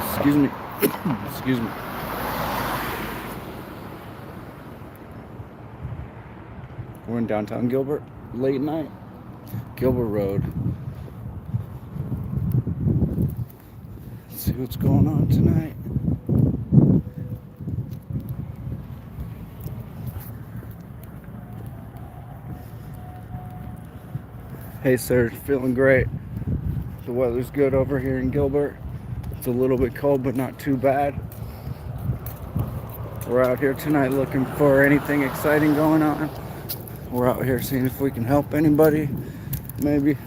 Excuse me. Excuse me. We're in downtown Gilbert, late night. Gilbert Road. Let's see what's going on tonight. Hey sir, feeling great. The weather's good over here in Gilbert. It's a little bit cold, but not too bad. We're out here tonight looking for anything exciting going on. We're out here seeing if we can help anybody, maybe.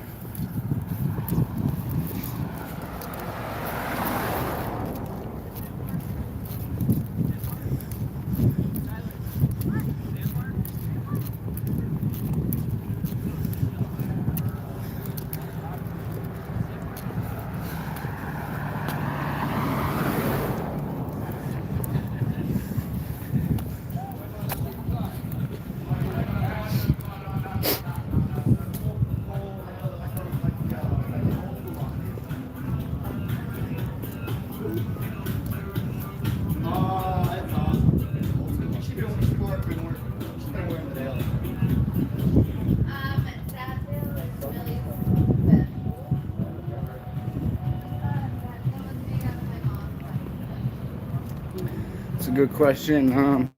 It's a good question.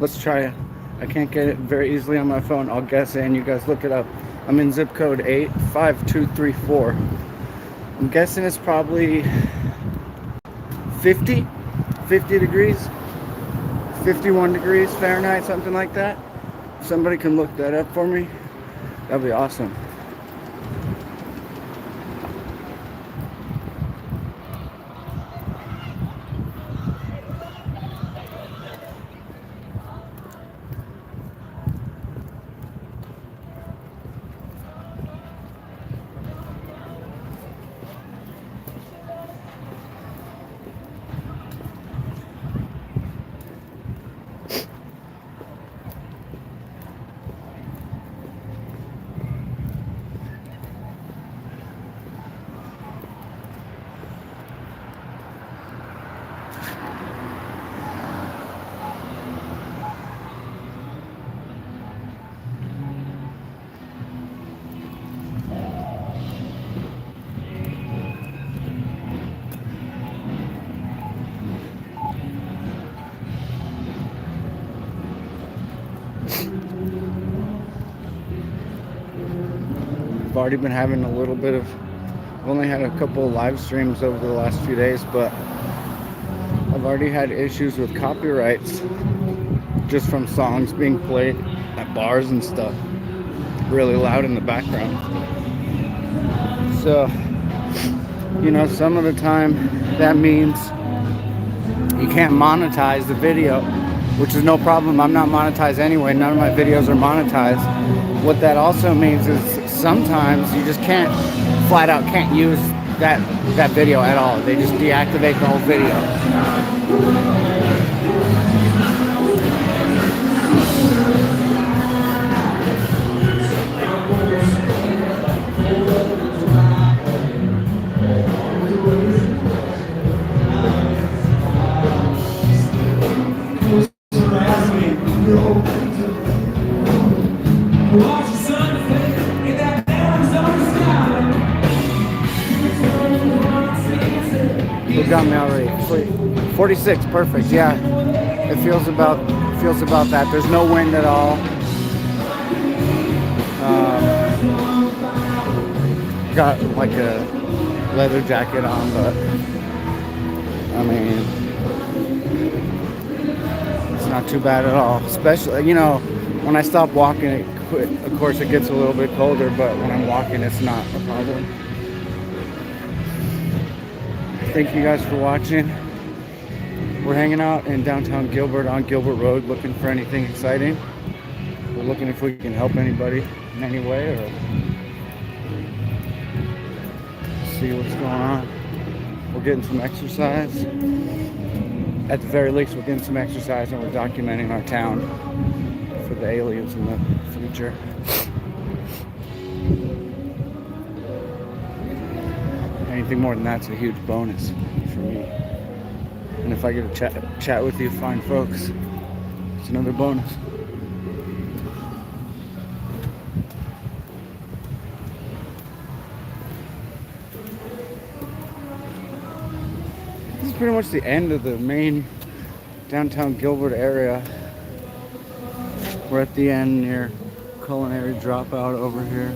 Let's try it. I can't get it very easily on my phone. I'll guess it and you guys look it up. I'm in zip code 85234. I'm guessing it's probably 50 degrees, 51 degrees Fahrenheit, something like that. If somebody can look that up for me, that'd be awesome. I've already been having a little bit of, I've only had a couple of live streams over the last few days, but I've already had issues with copyrights just from songs being played at bars and stuff, really loud in the background. So, you know, some of the time that means you can't monetize the video, which is no problem. I'm not monetized anyway. None of my videos are monetized. What that also means is sometimes you just can't, flat out can't use that video at all. They just deactivate the whole video. You got me already. 46, perfect. Yeah, it feels about that. There's no wind at all. Got like a leather jacket on, but I mean, it's not too bad at all. Especially, you know, when I stop walking, of course it gets a little bit colder, but when I'm walking, it's not a problem. Thank you guys for watching. We're hanging out in downtown Gilbert on Gilbert Road looking for anything exciting. We're looking if we can help anybody in any way or see what's going on. We're getting some exercise. At the very least, we're getting some exercise and we're documenting our town for the aliens in the future. Anything more than that's a huge bonus for me. And if I get to chat with you fine folks, it's another bonus. This is pretty much the end of the main downtown Gilbert area. We're at the end near Culinary Dropout over here.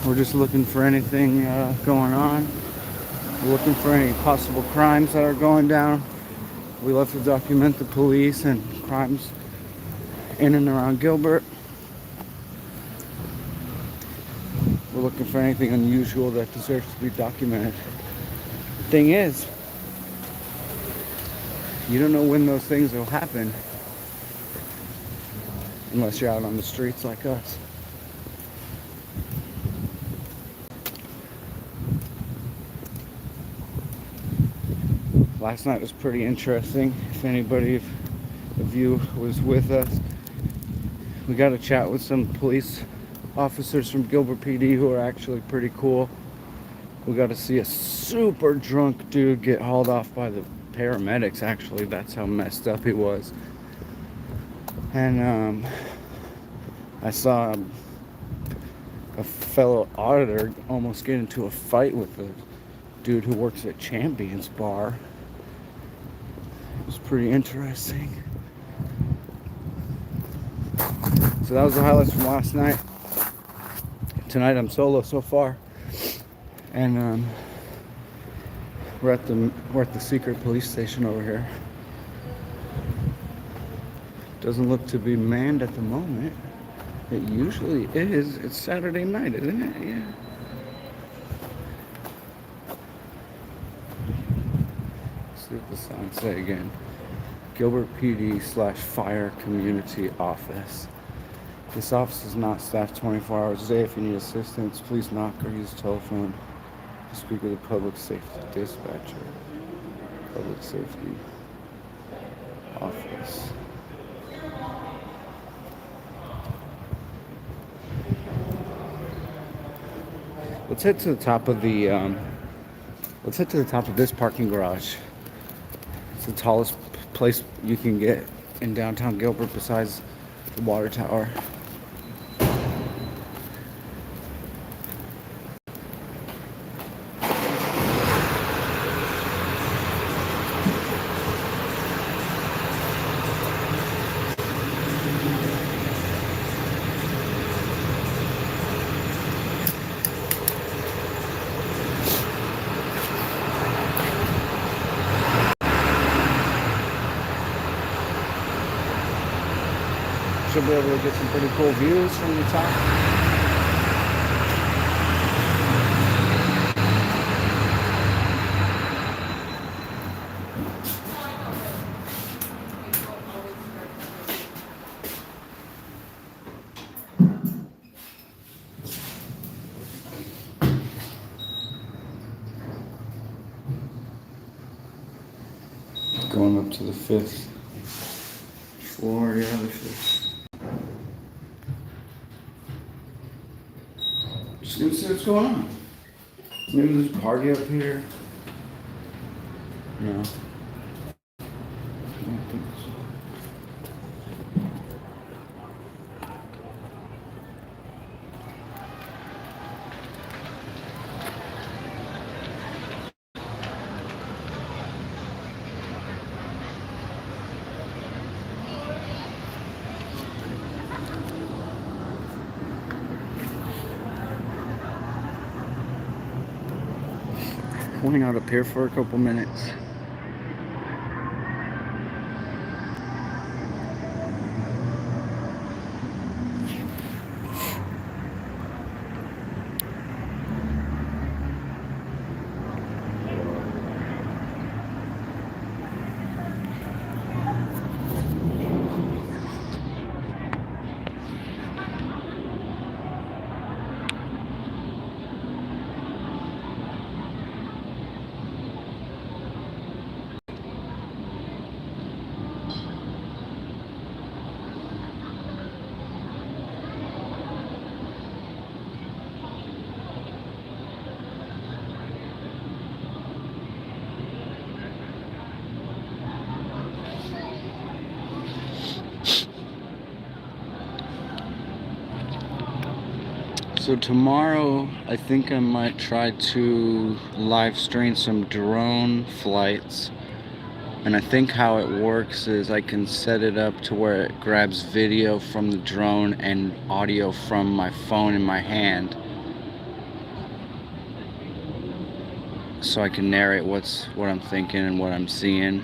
We're just looking for anything going on. We're looking for any possible crimes that are going down. We love to document the police and crimes in and around Gilbert. We're looking for anything unusual that deserves to be documented. The thing is, you don't know when those things will happen unless you're out on the streets like us. Last night was pretty interesting. If anybody of you was with us, we got to chat with some police officers from Gilbert PD who are actually pretty cool. We got to see a super drunk dude get hauled off by the paramedics. Actually, that's how messed up he was. And I saw a fellow auditor almost get into a fight with a dude who works at Champion's Bar. It was pretty interesting. So that was the highlights from last night. Tonight I'm solo so far, and we're at the secret police station over here. Doesn't look to be manned at the moment. It usually is. It's Saturday night, isn't it? Yeah. See what the signs say again. Gilbert PD/Fire Community Office. This office is not staffed 24 hours a day. If you need assistance, please knock or use telephone to speak with the public safety dispatcher. Public safety office. Let's head to the top of the this parking garage. It's the tallest place you can get in downtown Gilbert besides the water tower. Should be able to get some pretty cool views from the top. Going up to the 5th floor, yeah, the 5th. Just gonna see what's going on. Maybe there's a party up here. No. I don't think so. Hang out up here for a couple minutes. So tomorrow, I think I might try to live stream some drone flights. And I think how it works is I can set it up to where it grabs video from the drone and audio from my phone in my hand. So I can narrate what I'm thinking and what I'm seeing.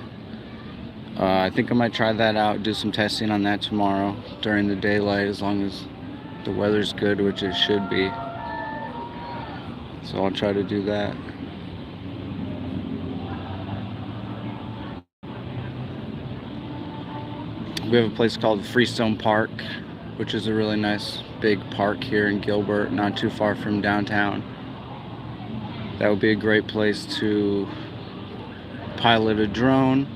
I think I might try that out, do some testing on that tomorrow during the daylight, as long as the weather's good, which it should be. So I'll try to do that. We have a place called Freestone Park, which is a really nice big park here in Gilbert, not too far from downtown. That would be a great place to pilot a drone.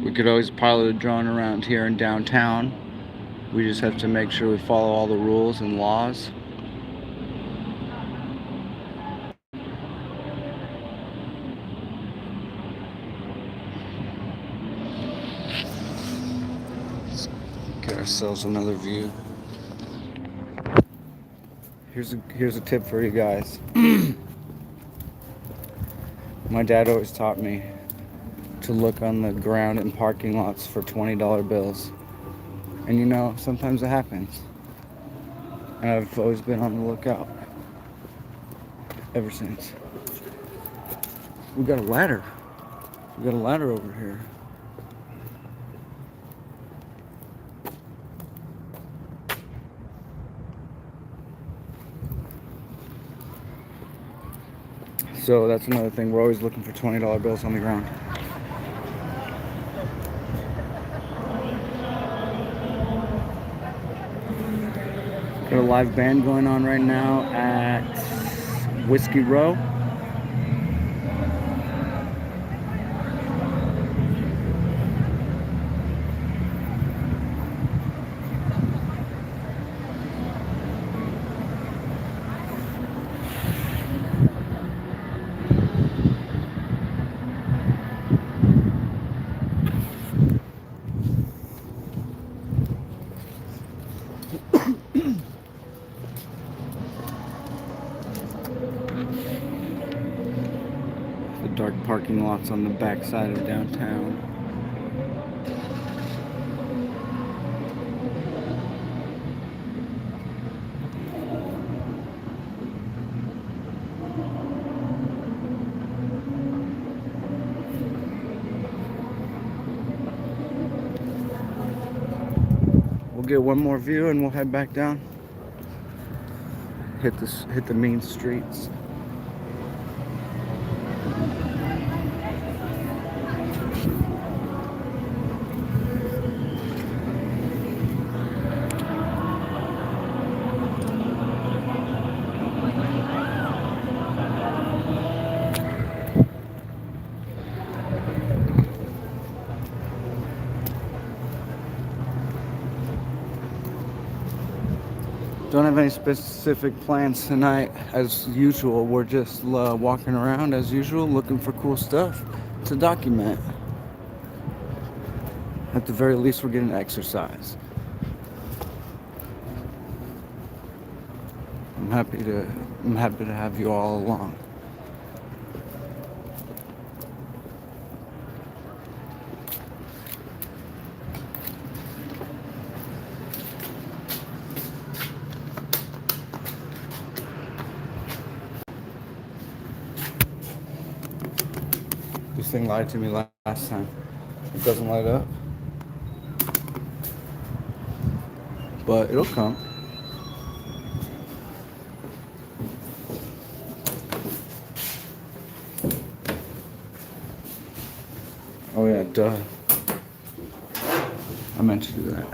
We could always pilot a drone around here in downtown. We just have to make sure we follow all the rules and laws. Let's get ourselves another view. Here's a tip for you guys. My dad always taught me to look on the ground in parking lots for $20 bills. And you know, sometimes it happens. And I've always been on the lookout ever since. We got a ladder. We got a ladder over here. So that's another thing. We're always looking for $20 bills on the ground. Got a live band going on right now at Whiskey Row. The dark parking lots on the back side of downtown. We'll get one more view and we'll head back down. Hit the main streets. Don't have any specific plans tonight. As usual, we're just walking around as usual, looking for cool stuff to document. At the very least, we're getting exercise. I'm happy to have you all along. This thing lied to me last time. It doesn't light up. But it'll come. Oh yeah, duh. I meant to do that.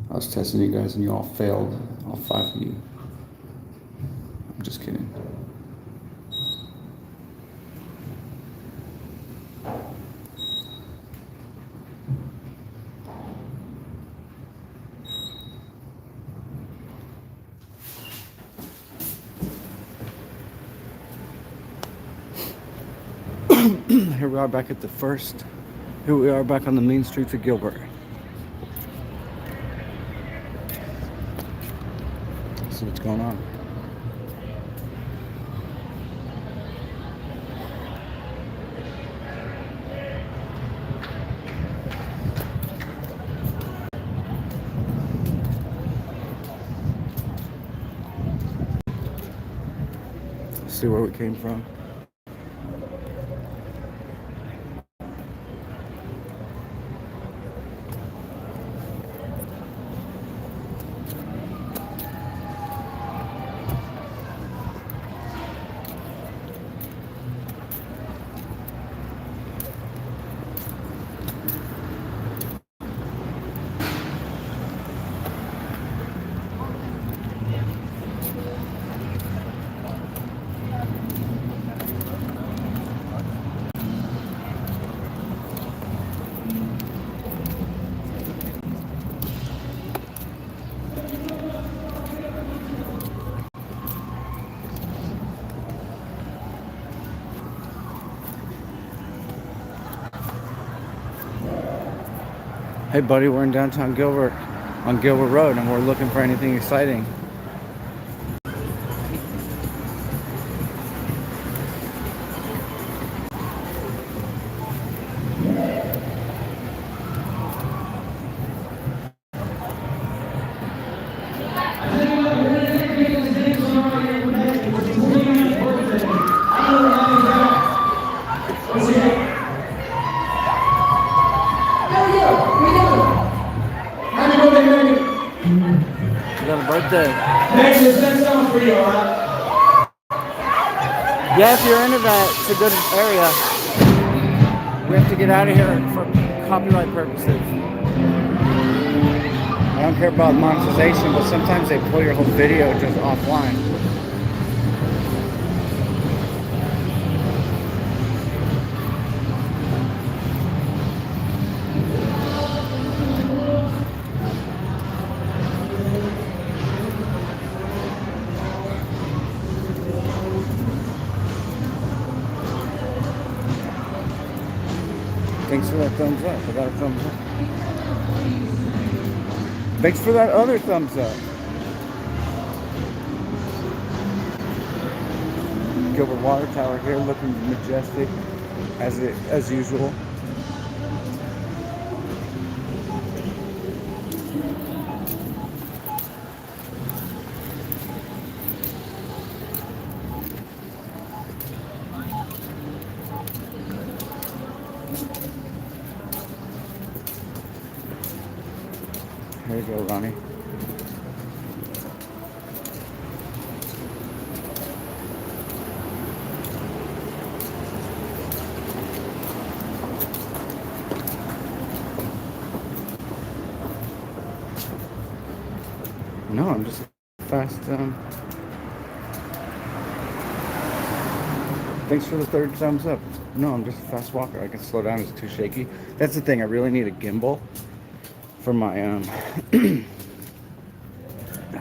I was testing you guys and you all failed. All 5 of you. I'm just kidding. Here we are back at the first. Here we are back on the main streets of Gilbert. see what's going on. See where we came from. Hey buddy, we're in downtown Gilbert on Gilbert Road and we're looking for anything exciting. Birthday. Yeah, if you're into that, it's a good area. We have to get out of here for copyright purposes. I don't care about monetization, but sometimes they pull your whole video just offline. Thanks for that thumbs up. I got a thumbs up. Thanks for that other thumbs up. Gilbert Water Tower here, looking majestic as usual. There you go, Ronnie. No, I'm just fast. Thanks for the third thumbs up. No, I'm just a fast walker. I can slow down. It's too shaky. That's the thing. I really need a gimbal for my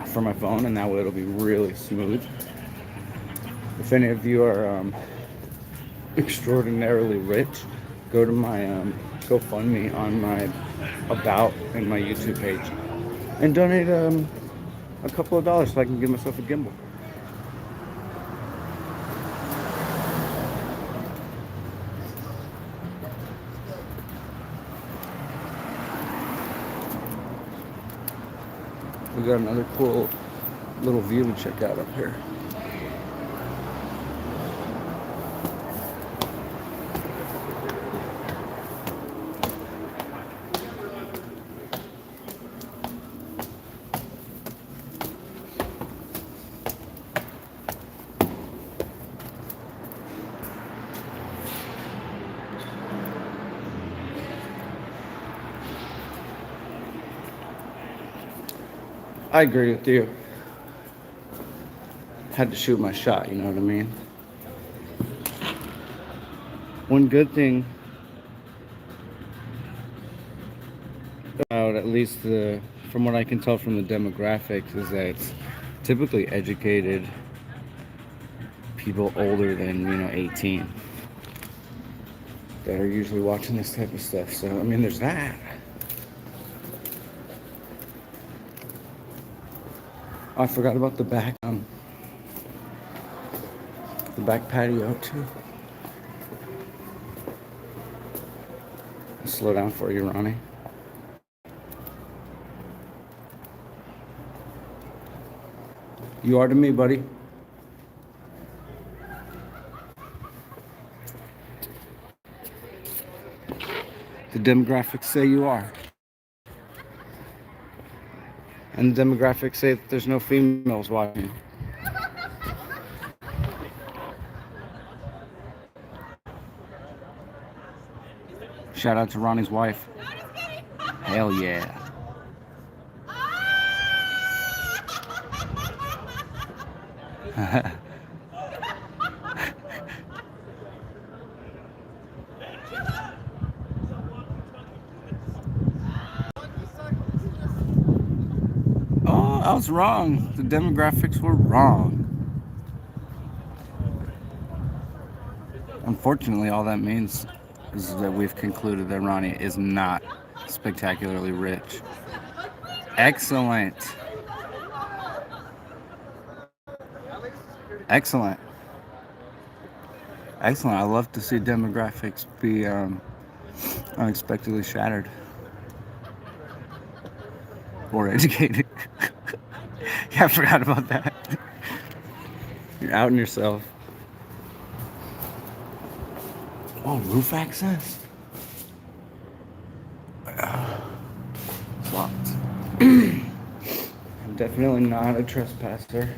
for my phone, and that way it'll be really smooth. If any of you are extraordinarily rich, go to my GoFundMe on my About and my YouTube page and donate a couple of dollars so I can give myself a gimbal. We got another cool little view to check out up here. I agree with you. Had to shoot my shot, you know what I mean? One good thing about, at least from what I can tell from the demographics, is that it's typically educated people older than 18 that are usually watching this type of stuff. So I mean, there's that. Oh, I forgot about the back patio too. I'll slow down for you, Ronnie. You are to me, buddy. The demographics say you are. And the demographics say that there's no females watching. Shout out to Ronnie's wife. Hell yeah. Oh, I was wrong. The demographics were wrong. Unfortunately, all that means is that we've concluded that Ronnie is not spectacularly rich. Excellent. Excellent. Excellent. I love to see demographics be unexpectedly shattered or educated. Yeah, I forgot about that. You're outing yourself. Oh, roof access? It's locked. I'm definitely not a trespasser.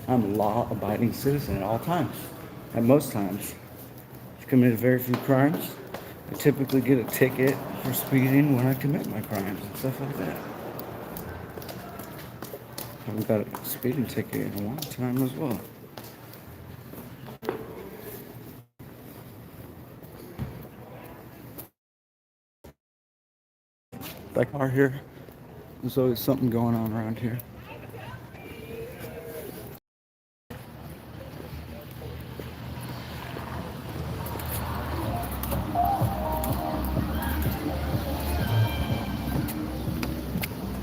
I'm a law-abiding citizen at all times. At most times. I've committed very few crimes. I typically get a ticket for speeding when I commit my crimes and stuff like that. I haven't got a speeding ticket in a long time as well. Back car here. There's always something going on around here.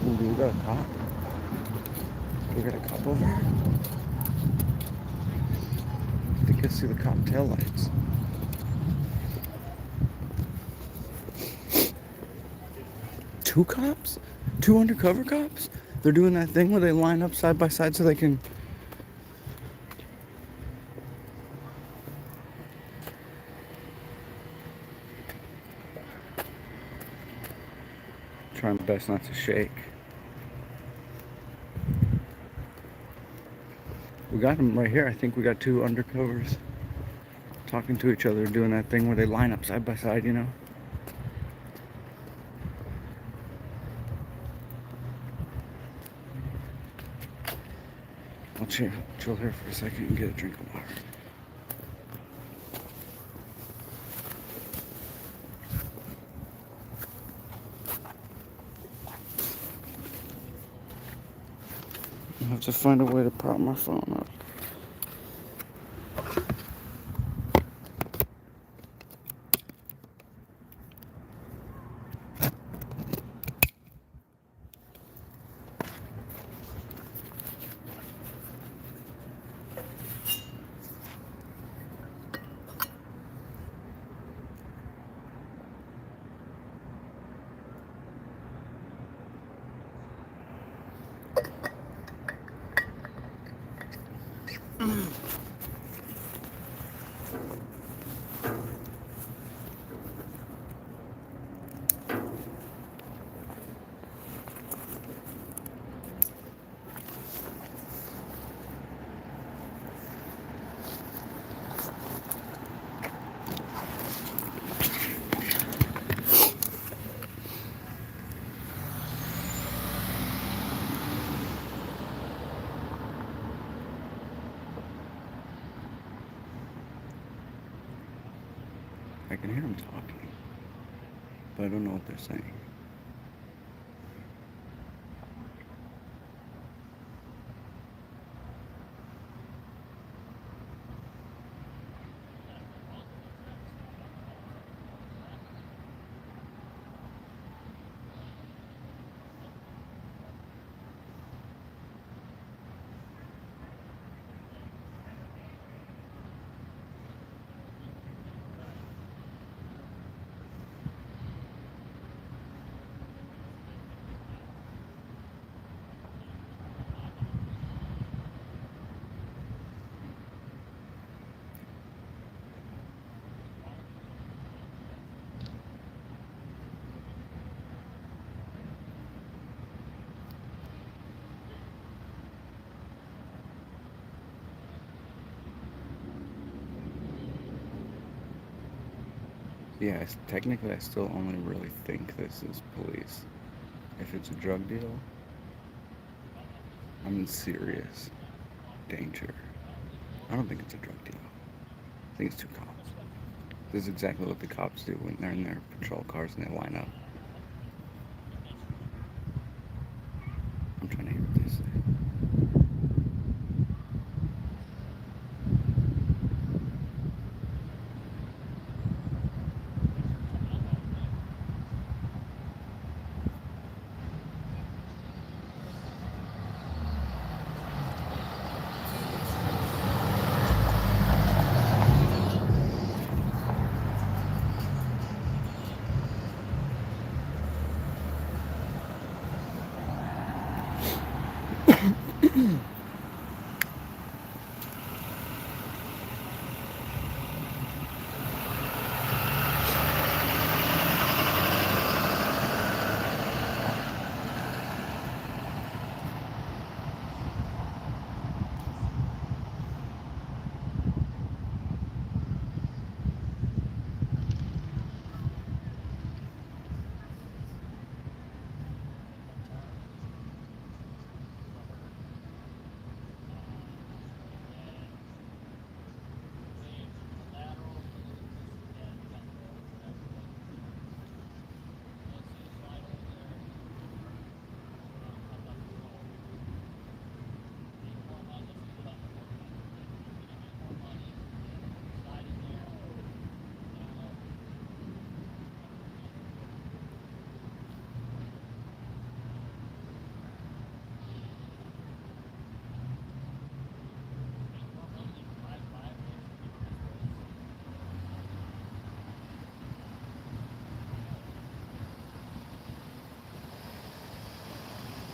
Ooh, we got a cop. We got a cop over here. I think I see the cop tail lights. Two cops? Two undercover cops? They're doing that thing where they line up side by side so they can... Trying my best not to shake. We got them right here. I think we got two undercovers talking to each other, doing that thing where they line up side by side, you know? I'll chill here for a second and get a drink of water. I have to find a way to prop my phone up. I can hear them talking, but I don't know what they're saying. Yeah, technically I still only really think this is police. If it's a drug deal, I'm in serious danger. I don't think it's a drug deal. I think it's two cops. This is exactly what the cops do when they're in their patrol cars and they line up. I'm trying to hear what they say.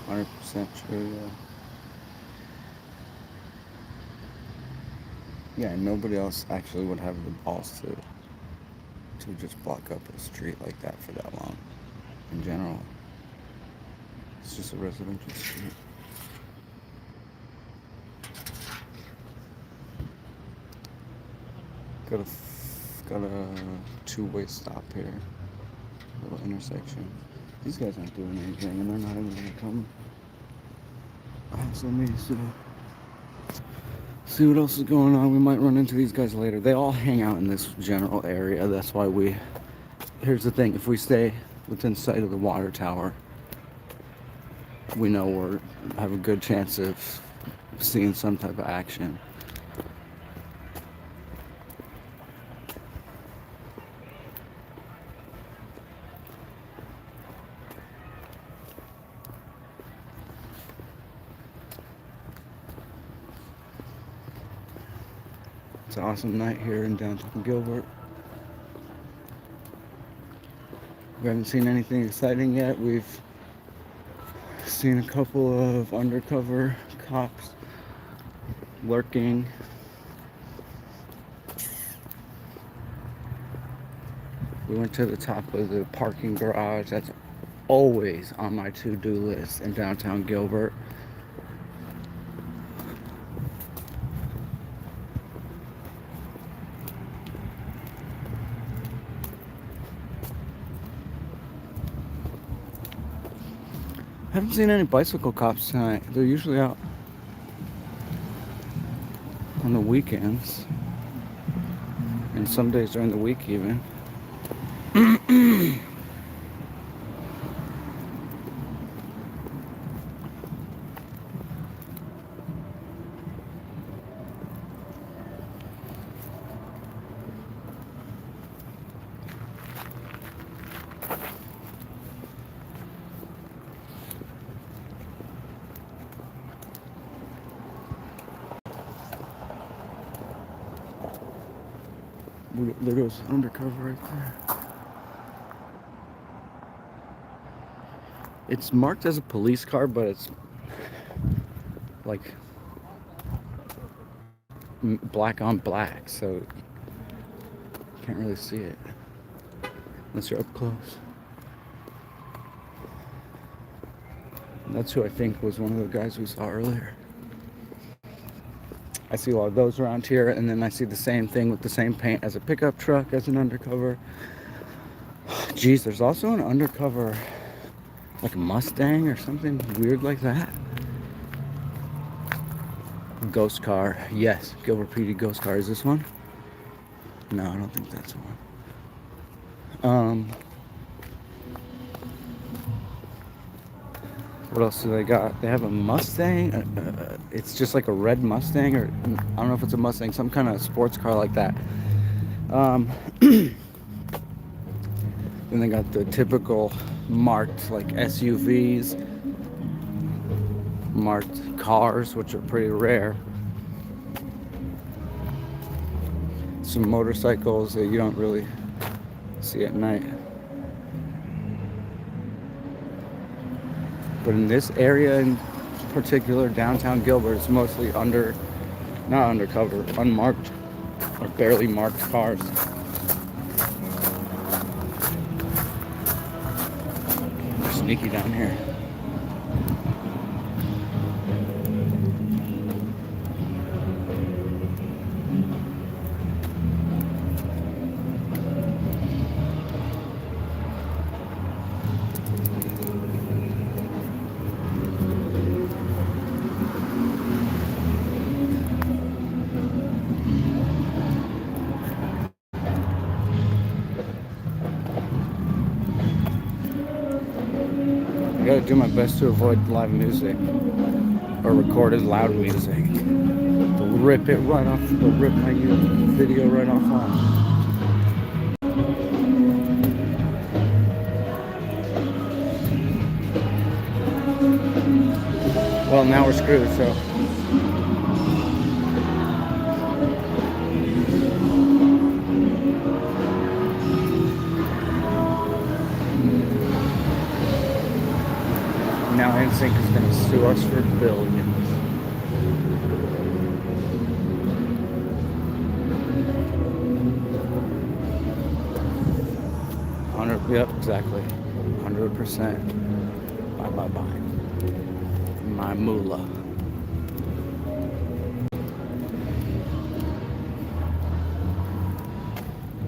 100% true, yeah. Yeah, nobody else actually would have the balls to just block up a street like that for that long. In general, it's just a residential street. Got a two-way stop here. Little intersection. These guys aren't doing anything, and they're not even gonna come hassle me. So see what else is going on. We might run into these guys later. They all hang out in this general area. That's why we. Here's the thing: if we stay within sight of the water tower, we know we have a good chance of seeing some type of action. It's an awesome night here in downtown Gilbert. We haven't seen anything exciting yet. We've seen a couple of undercover cops lurking. We went to the top of the parking garage. That's always on my to-do list in downtown Gilbert. Haven't seen any bicycle cops tonight. They're usually out on the weekends. And some days during the week even. There goes undercover right there. It's marked as a police car, but it's like black on black, so you can't really see it unless you're up close. And that's who I think was one of the guys we saw earlier. I see a lot of those around here, and then I see the same thing with the same paint as a pickup truck as an undercover. Geez, there's also an undercover, like a Mustang or something weird like that. Ghost car. Yes, Gilbert PD ghost car. Is this one? No, I don't think that's one. What else do they got? They have a Mustang. It's just like a red Mustang, or I don't know if it's a Mustang, some kind of sports car like that. Then they got the typical marked like SUVs, marked cars, which are pretty rare. Some motorcycles that you don't really see at night. But in this area in particular, downtown Gilbert, it's mostly not undercover, unmarked or barely marked cars. They're sneaky down here. I gotta do my best to avoid live music or recorded loud music. They'll rip it right off. They'll rip my video right off. Well, now we're screwed. So. Now NSYNC is going to sue us for billions. Yep, exactly. 100%. Bye. My moolah.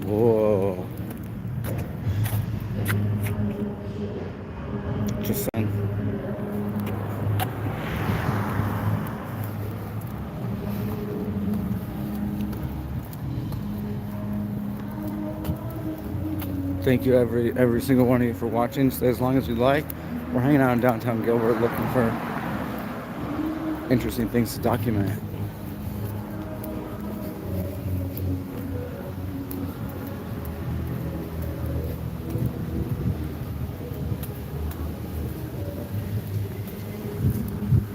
Whoa. Just saying. Thank you every single one of you for watching. Stay as long as you like. We're hanging out in downtown Gilbert looking for interesting things to document.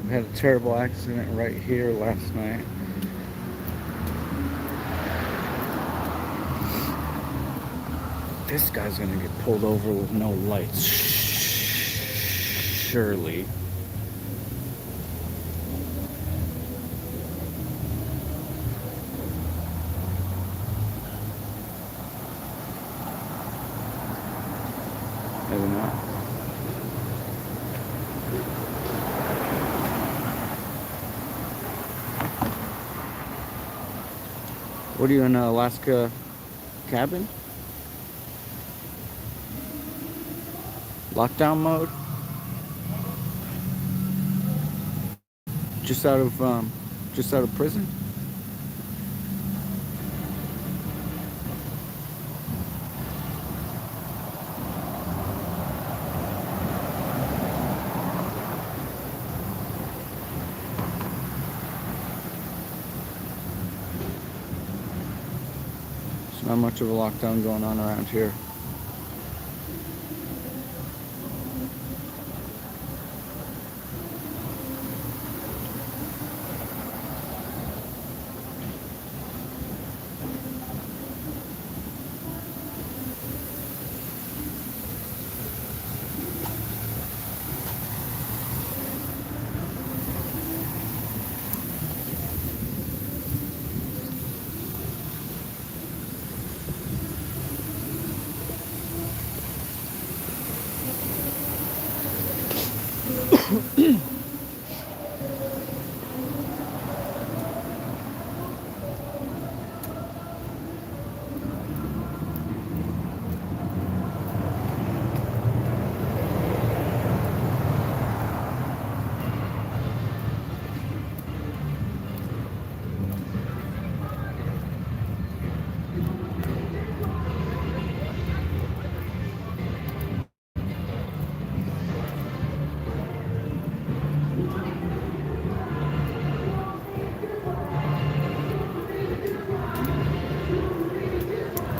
We had a terrible accident right here last night. This guy's gonna get pulled over with no lights. Surely. Maybe not. What are you in an Alaska cabin? Lockdown mode? Just out of prison? There's not much of a lockdown going on around here.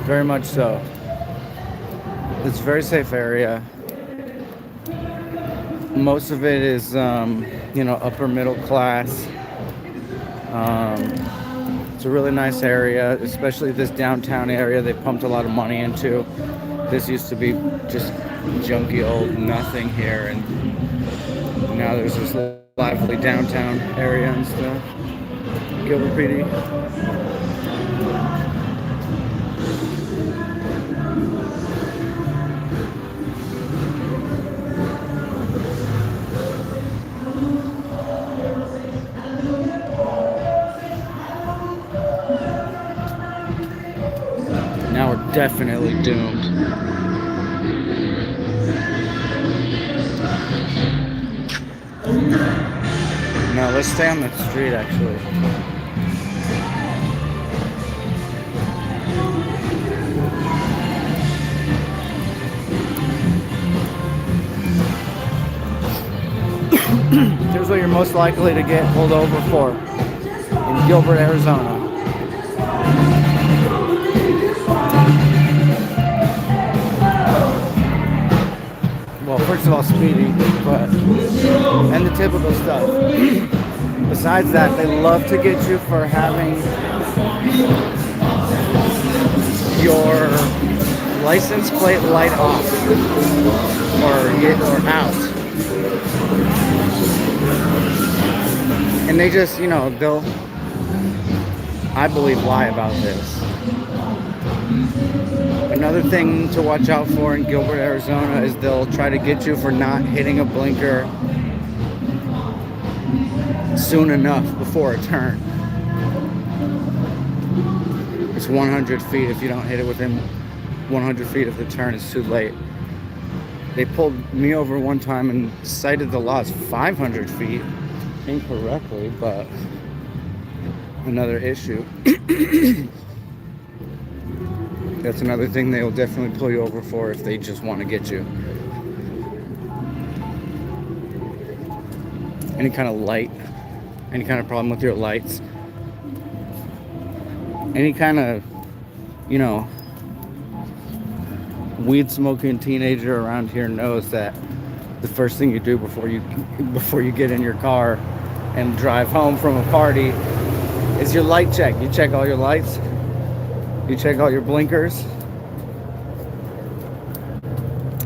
Very much so. It's a very safe area. Most of it is, upper middle class. It's a really nice area, especially this downtown area they pumped a lot of money into. This used to be just junky old nothing here, and now there's this lively downtown area and stuff. Gilbert PD. Now we're definitely doomed. No, let's stay on the street actually. Here's what you're most likely to get pulled over for in Gilbert, Arizona. Well, first of all, speeding, and the typical stuff. Besides that, they love to get you for having your license plate light off or out. And they just, they'll, I believe, lie about this. Another thing to watch out for in Gilbert, Arizona is they'll try to get you for not hitting a blinker soon enough before a turn. It's 100 feet. If you don't hit it within 100 feet of the turn, it's too late. They pulled me over one time and cited the laws 500 feet incorrectly, but another issue. That's another thing they'll definitely pull you over for if they just want to get you. Any kind of light, any kind of problem with your lights, any kind of, weed smoking teenager around here knows that the first thing you do before you get in your car and drive home from a party is your light check. You check all your lights. You check all your blinkers,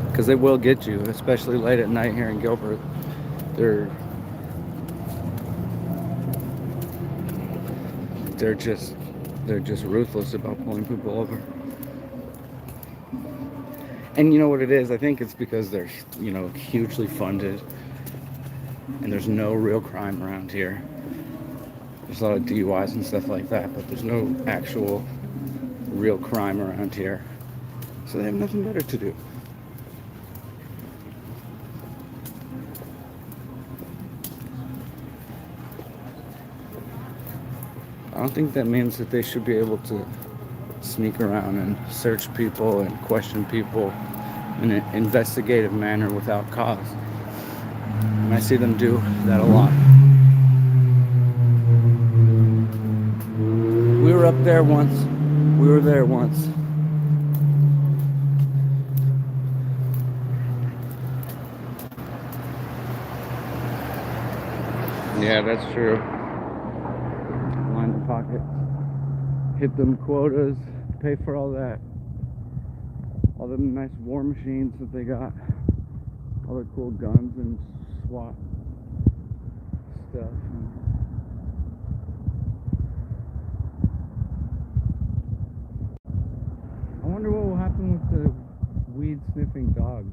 because they will get you, especially late at night here in Gilbert. They're just ruthless about pulling people over. And you know what it is? I think it's because they're, hugely funded, and there's no real crime around here. There's a lot of DUIs and stuff like that, but there's no actual real crime around here, so they have nothing better to do. I don't think that means that they should be able to sneak around and search people and question people in an investigative manner without cause. And I see them do that a lot. We were up there once. We were there once. Yeah, that's true. Line the pockets, hit them quotas, pay for all that. All the nice war machines that they got, all their cool guns and SWAT stuff. I wonder what will happen with the weed sniffing dogs.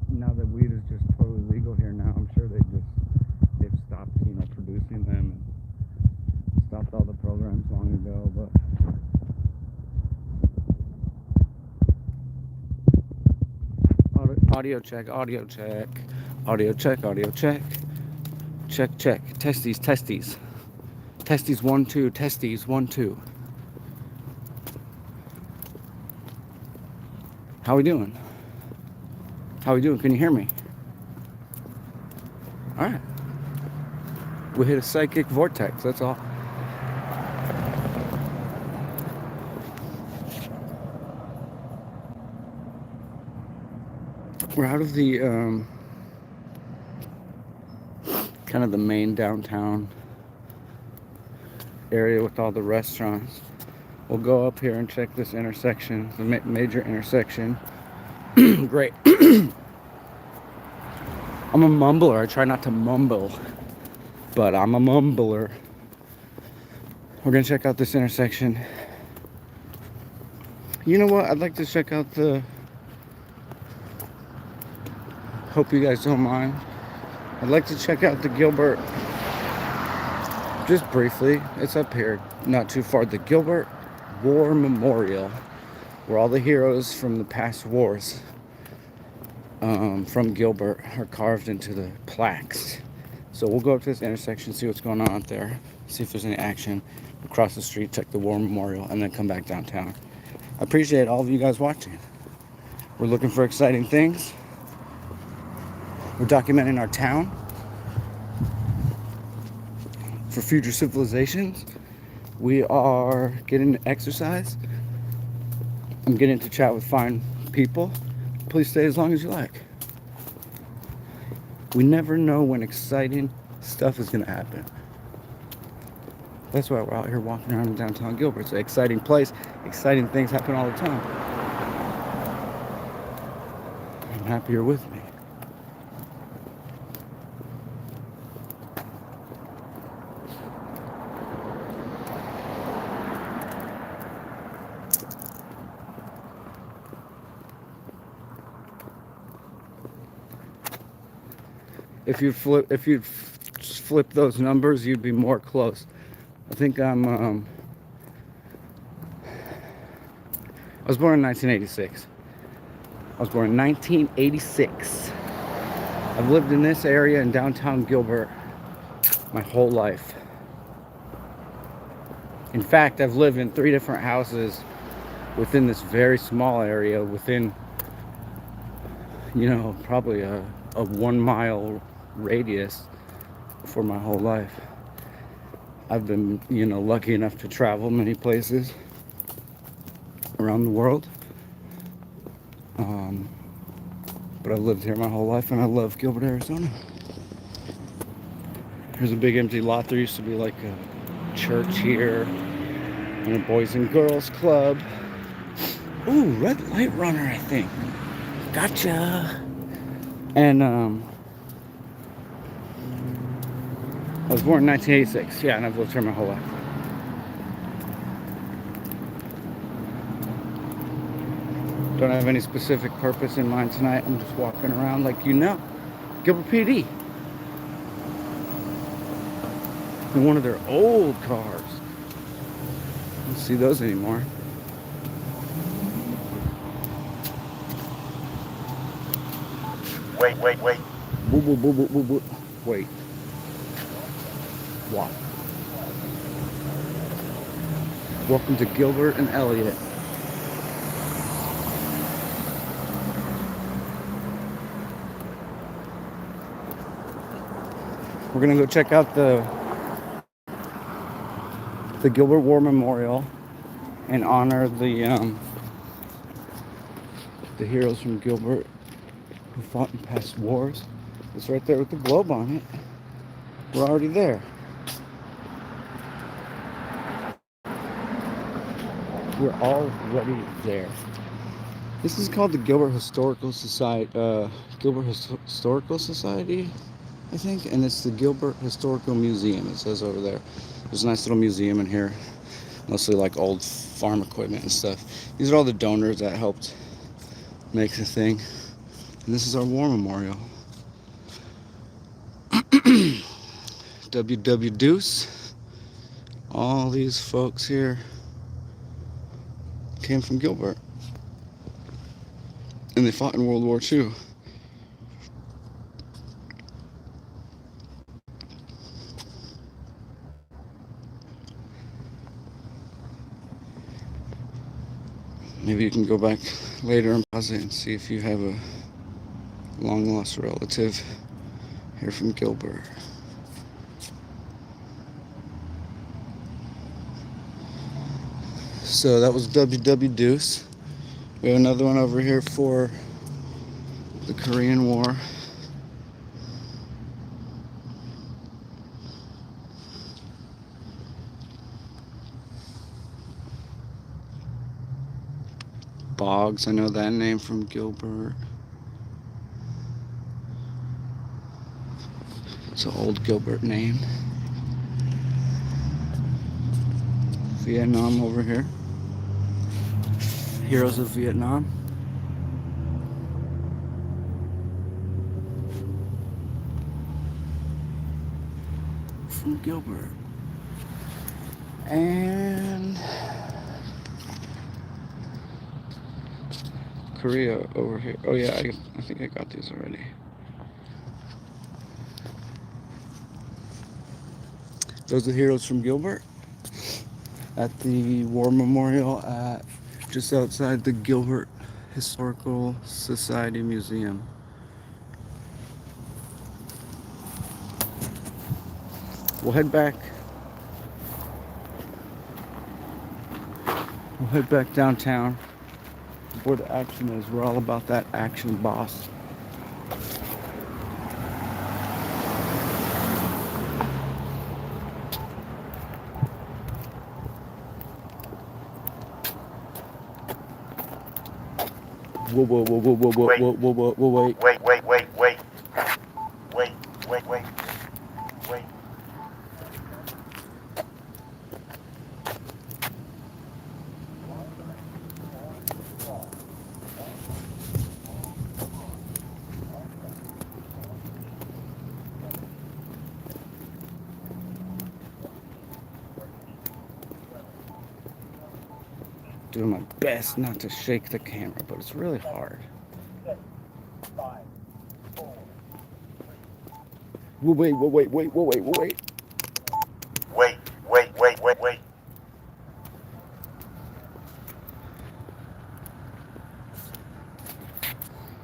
Now that weed is just totally legal here now, I'm sure they've stopped, producing them and stopped all the programs long ago. But audio check, audio check, audio check, audio check, check, testes, 1 2, testes 1 2. How we doing? How we doing? Can you hear me? All right. We hit a psychic vortex, that's all. We're out of the kind of the main downtown area with all the restaurants. We'll go up here and check this intersection, the major intersection. Great. I'm a mumbler. I try not to mumble, but I'm a mumbler. We're gonna check out this intersection. You know what? I'd like to check out the... Hope you guys don't mind. I'd like to check out the Gilbert, just briefly. It's up here, not too far. The Gilbert War Memorial, where all the heroes from the past wars from Gilbert are carved into the plaques. So we'll go up to this intersection, see what's going on out there, see if there's any action. Across the street, check the War Memorial, and then come back downtown. I appreciate all of you guys watching. We're looking for exciting things. We're documenting our town for future civilizations. We are getting to exercise. I'm getting to chat with fine people. Please stay as long as you like. We never know when exciting stuff is going to happen. That's why we're out here walking around in downtown Gilbert. It's an exciting place. Exciting things happen all the time. I'm happy you're with me. If you flip those numbers, you'd be more close. I think I was born in 1986. I was born in 1986. I've lived in this area in downtown Gilbert my whole life. In fact, I've lived in 3 different houses within this very small area, within, probably a 1 mile radius for my whole life. I've been, lucky enough to travel many places around the world. But I've lived here my whole life, and I love Gilbert, Arizona. There's a big empty lot. There used to be like a church here and a Boys and Girls Club. Ooh, Red Light Runner, I think. Gotcha. And I was born in 1986. Yeah, and I've lived here my whole life. Don't have any specific purpose in mind tonight. I'm just walking around like Gilbert PD. In one of their old cars. I don't see those anymore. Wait. Boo, boo, boo, boo, boo, boo. Wait. Wow. Welcome to Gilbert and Elliott. We're gonna go check out the Gilbert War Memorial and honor the heroes from Gilbert who fought in past wars. It's right there with the globe on it. We're already there. We're already there. This is called the Gilbert Historical Society. Historical Society, I think, and it's the Gilbert Historical Museum. It says over there. There's a nice little museum in here, mostly like old farm equipment and stuff. These are all the donors that helped make the thing. And this is our war memorial. W.W. Deuce. All these folks here came from Gilbert. And they fought in World War II. Maybe you can go back later and pause it and see if you have a long-lost relative here from Gilbert. So that was W.W. Deuce. We have another one over here for the Korean War. Boggs, I know that name from Gilbert. It's an old Gilbert name. Vietnam over here. Heroes of Vietnam. From Gilbert. And Korea over here. Oh yeah, I think I got these already. Those are the heroes from Gilbert at the War Memorial at just outside the Gilbert Historical Society Museum. We'll head back. We'll head back downtown where the action is. We're all about that action, boss. Whoa, whoa, whoa, whoa, whoa, whoa, whoa, whoa, whoa, whoa, wait. Wait. Doing my best not to shake the camera, but it's really hard. Wait. Wait.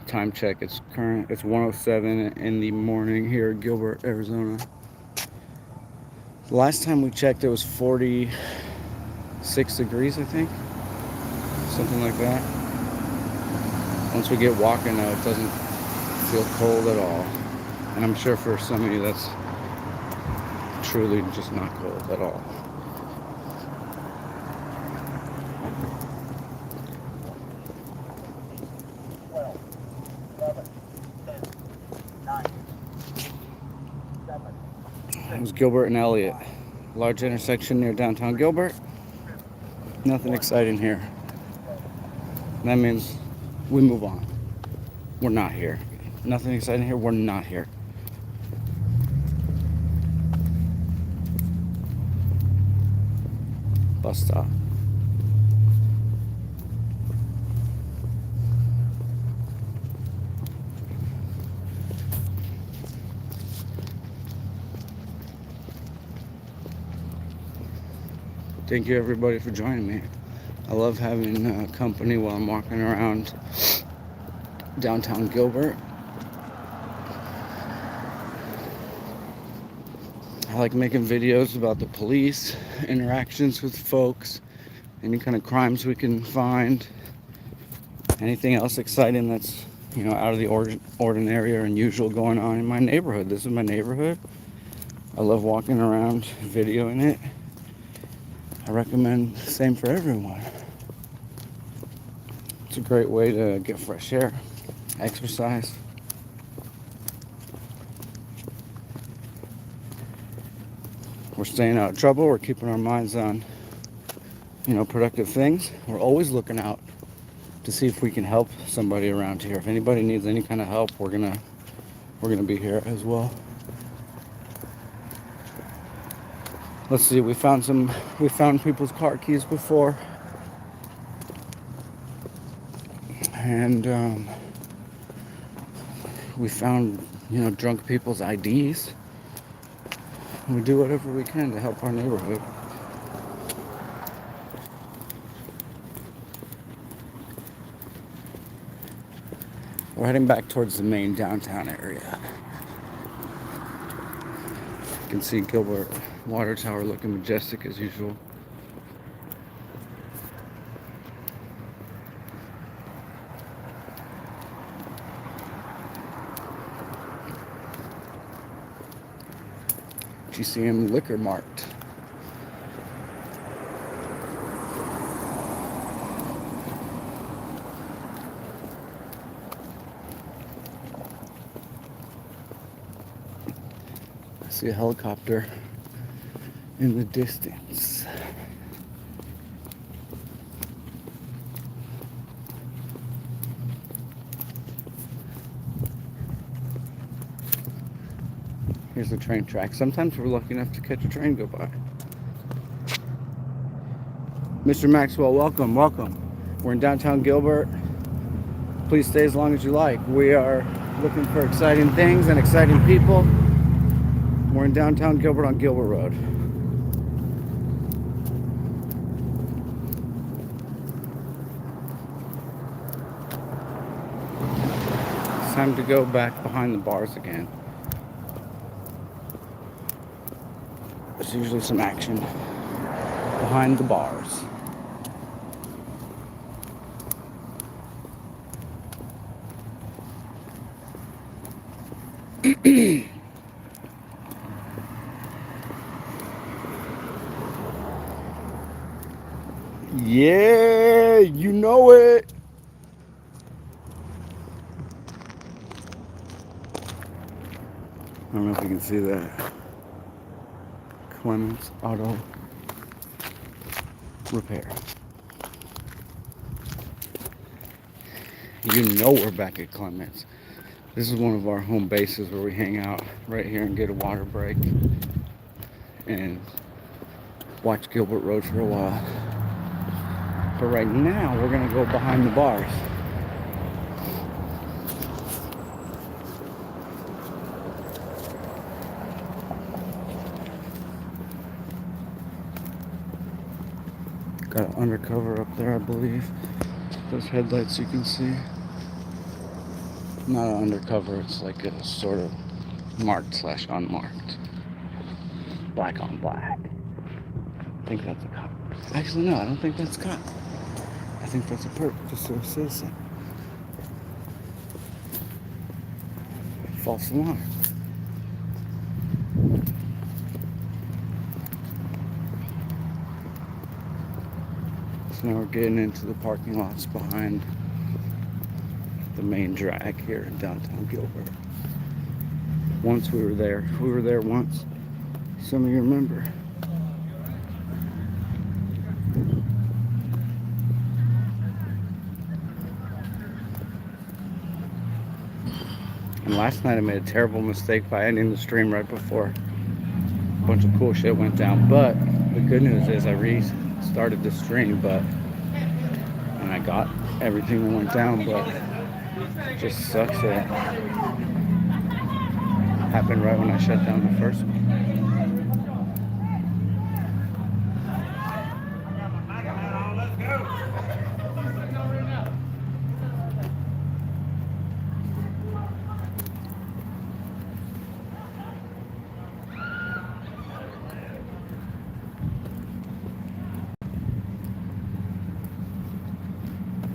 Time check, it's current, it's 1:07 in the morning here in Gilbert, Arizona. The last time we checked, it was 46 degrees, I think. Something like that. Once we get walking now, it doesn't feel cold at all. And I'm sure for some of you that's truly just not cold at all. It was Gilbert and Elliott. Large intersection near downtown Gilbert. Nothing exciting here. That means we move on. We're not here. Nothing exciting here. We're not here. Bus stop. Thank you everybody for joining me. I love having company while I'm walking around downtown Gilbert. I like making videos about the police, interactions with folks, any kind of crimes we can find, anything else exciting that's, you know, out of the ordinary or unusual going on in my neighborhood. This is my neighborhood. I love walking around, videoing it. I recommend the same for everyone. It's a great way to get fresh air, exercise. We're staying out of trouble. We're keeping our minds on, you know, productive things. We're always looking out to see if we can help somebody around here. If anybody needs any kind of help, we're gonna be here as well. Let's see. We found people's car keys before, and we found, you know, drunk people's IDs. We do whatever we can to help our neighborhood. We're heading back towards the main downtown area. You can see Gilbert Water Tower looking majestic as usual. you see them liquor marked. I see a helicopter in the distance. Here's the train track. Sometimes we're lucky enough to catch a train go by. Mr. Maxwell, welcome, welcome. We're in downtown Gilbert. Please stay as long as you like. We are looking for exciting things and exciting people. We're in downtown Gilbert on Gilbert Road. It's time to go back behind the bars again. There's usually some action behind the bars. Yeah, you know it. I don't know if you can see that. Clements Auto Repair. You know we're back at Clements. This is one of our home bases where we hang out right here and get a water break and watch Gilbert Road for a while. But right now we're gonna go behind the bars. Got an undercover up there, I believe. Those headlights you can see. Not an undercover, it's like a sort of marked / unmarked. Black on black. I think that's a cop. Actually, no, I don't think that's a cop. I think that's just a citizen. False alarm. So now we're getting into the parking lots behind the main drag here in downtown Gilbert. Once we were there once. Some of you remember. And last night I made a terrible mistake by ending the stream right before a bunch of cool shit went down. But the good news is I restarted the stream, and I got everything that went down, but it just sucks that it happened right when I shut down the first one.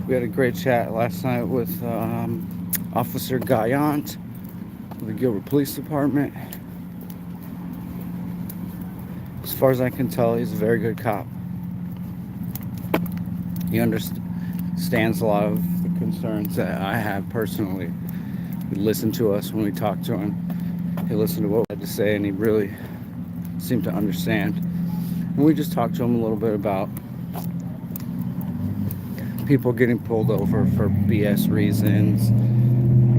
We had a great chat last night with Officer Guyant of the Gilbert Police Department. As far as I can tell, he's a very good cop. He understands a lot of the concerns that I have personally. He listened to us when we talked to him. He listened to what we had to say, and he really seemed to understand. And we just talked to him a little bit about people getting pulled over for BS reasons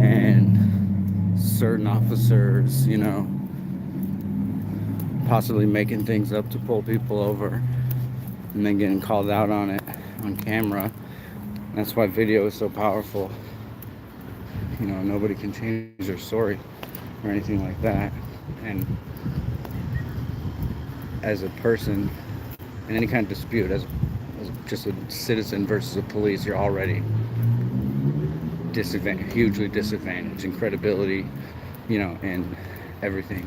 and certain officers, possibly making things up to pull people over and then getting called out on it on camera. That's why video is so powerful. Nobody can change their story or anything like that. And as a person in any kind of dispute, as just a citizen versus a police, you're already hugely disadvantaged in credibility, and everything.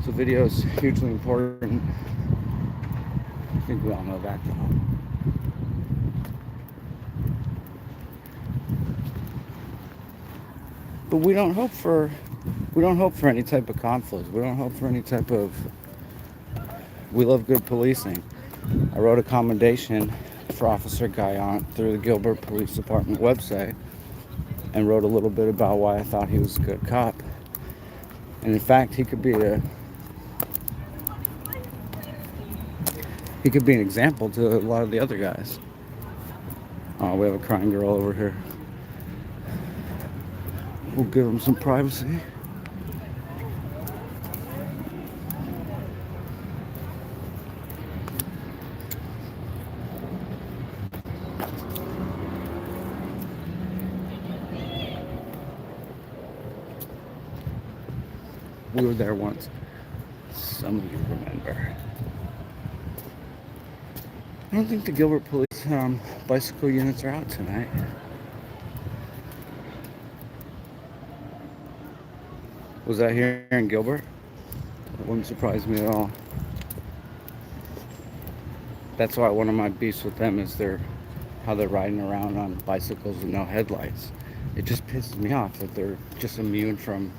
So video is hugely important. I think we all know that though. But we don't hope for any type of conflict. We don't hope for any type of. We love good policing. I wrote a commendation for Officer Guyon through the Gilbert Police Department website, and wrote a little bit about why I thought he was a good cop. And in fact, he could be an example to a lot of the other guys. Oh, we have a crying girl over here. We'll give him some privacy. We were there once. Some of you remember. I don't think the Gilbert police bicycle units are out tonight. Was that here in Gilbert? It wouldn't surprise me at all. That's why one of my beefs with them is how they're riding around on bicycles with no headlights. It just pisses me off that they're just immune from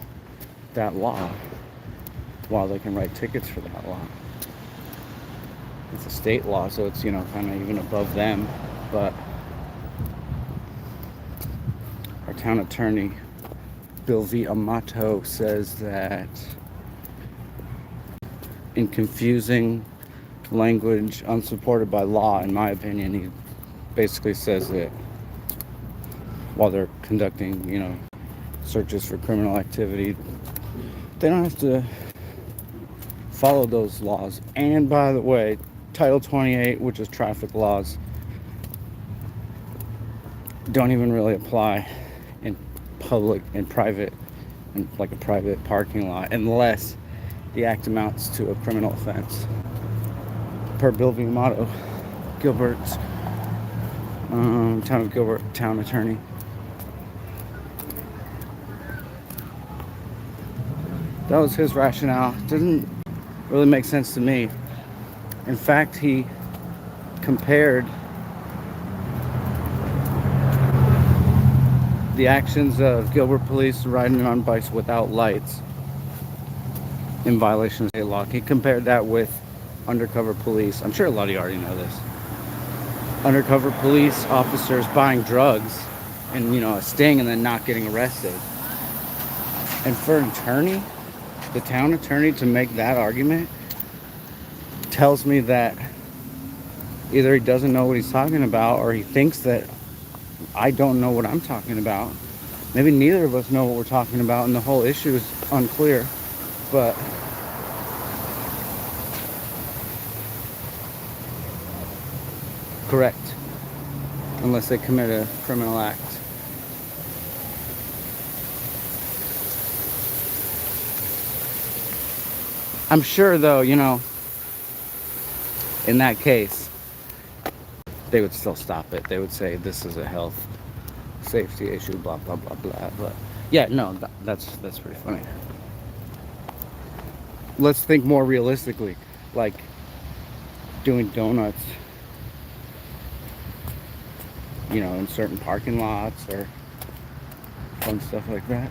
that law while they can write tickets for that law. It's a state law, so it's, kind of even above them. But our town attorney, Bill V. Amato, says that in confusing language unsupported by law, in my opinion, he basically says that while they're conducting, searches for criminal activity, they don't have to follow those laws. And by the way, Title 28, which is traffic laws, don't even really apply in public and private, in like a private parking lot, unless the act amounts to a criminal offense. Per Bill V. Amato, Gilbert's town of Gilbert town attorney. That was his rationale. Didn't really make sense to me. In fact, he compared the actions of Gilbert police riding on bikes without lights in violation of state law. He compared that with undercover police. I'm sure a lot of you already know this. Undercover police officers buying drugs and, a sting and then not getting arrested. And for an attorney, the town attorney, to make that argument tells me that either he doesn't know what he's talking about, or he thinks that I don't know what I'm talking about. Maybe neither of us know what we're talking about, and the whole issue is unclear. But correct, unless they commit a criminal act. I'm sure, though, in that case, they would still stop it. They would say this is a health safety issue, blah, blah, blah, blah. But yeah, no, that's pretty funny. Let's think more realistically, like doing donuts, in certain parking lots or fun stuff like that.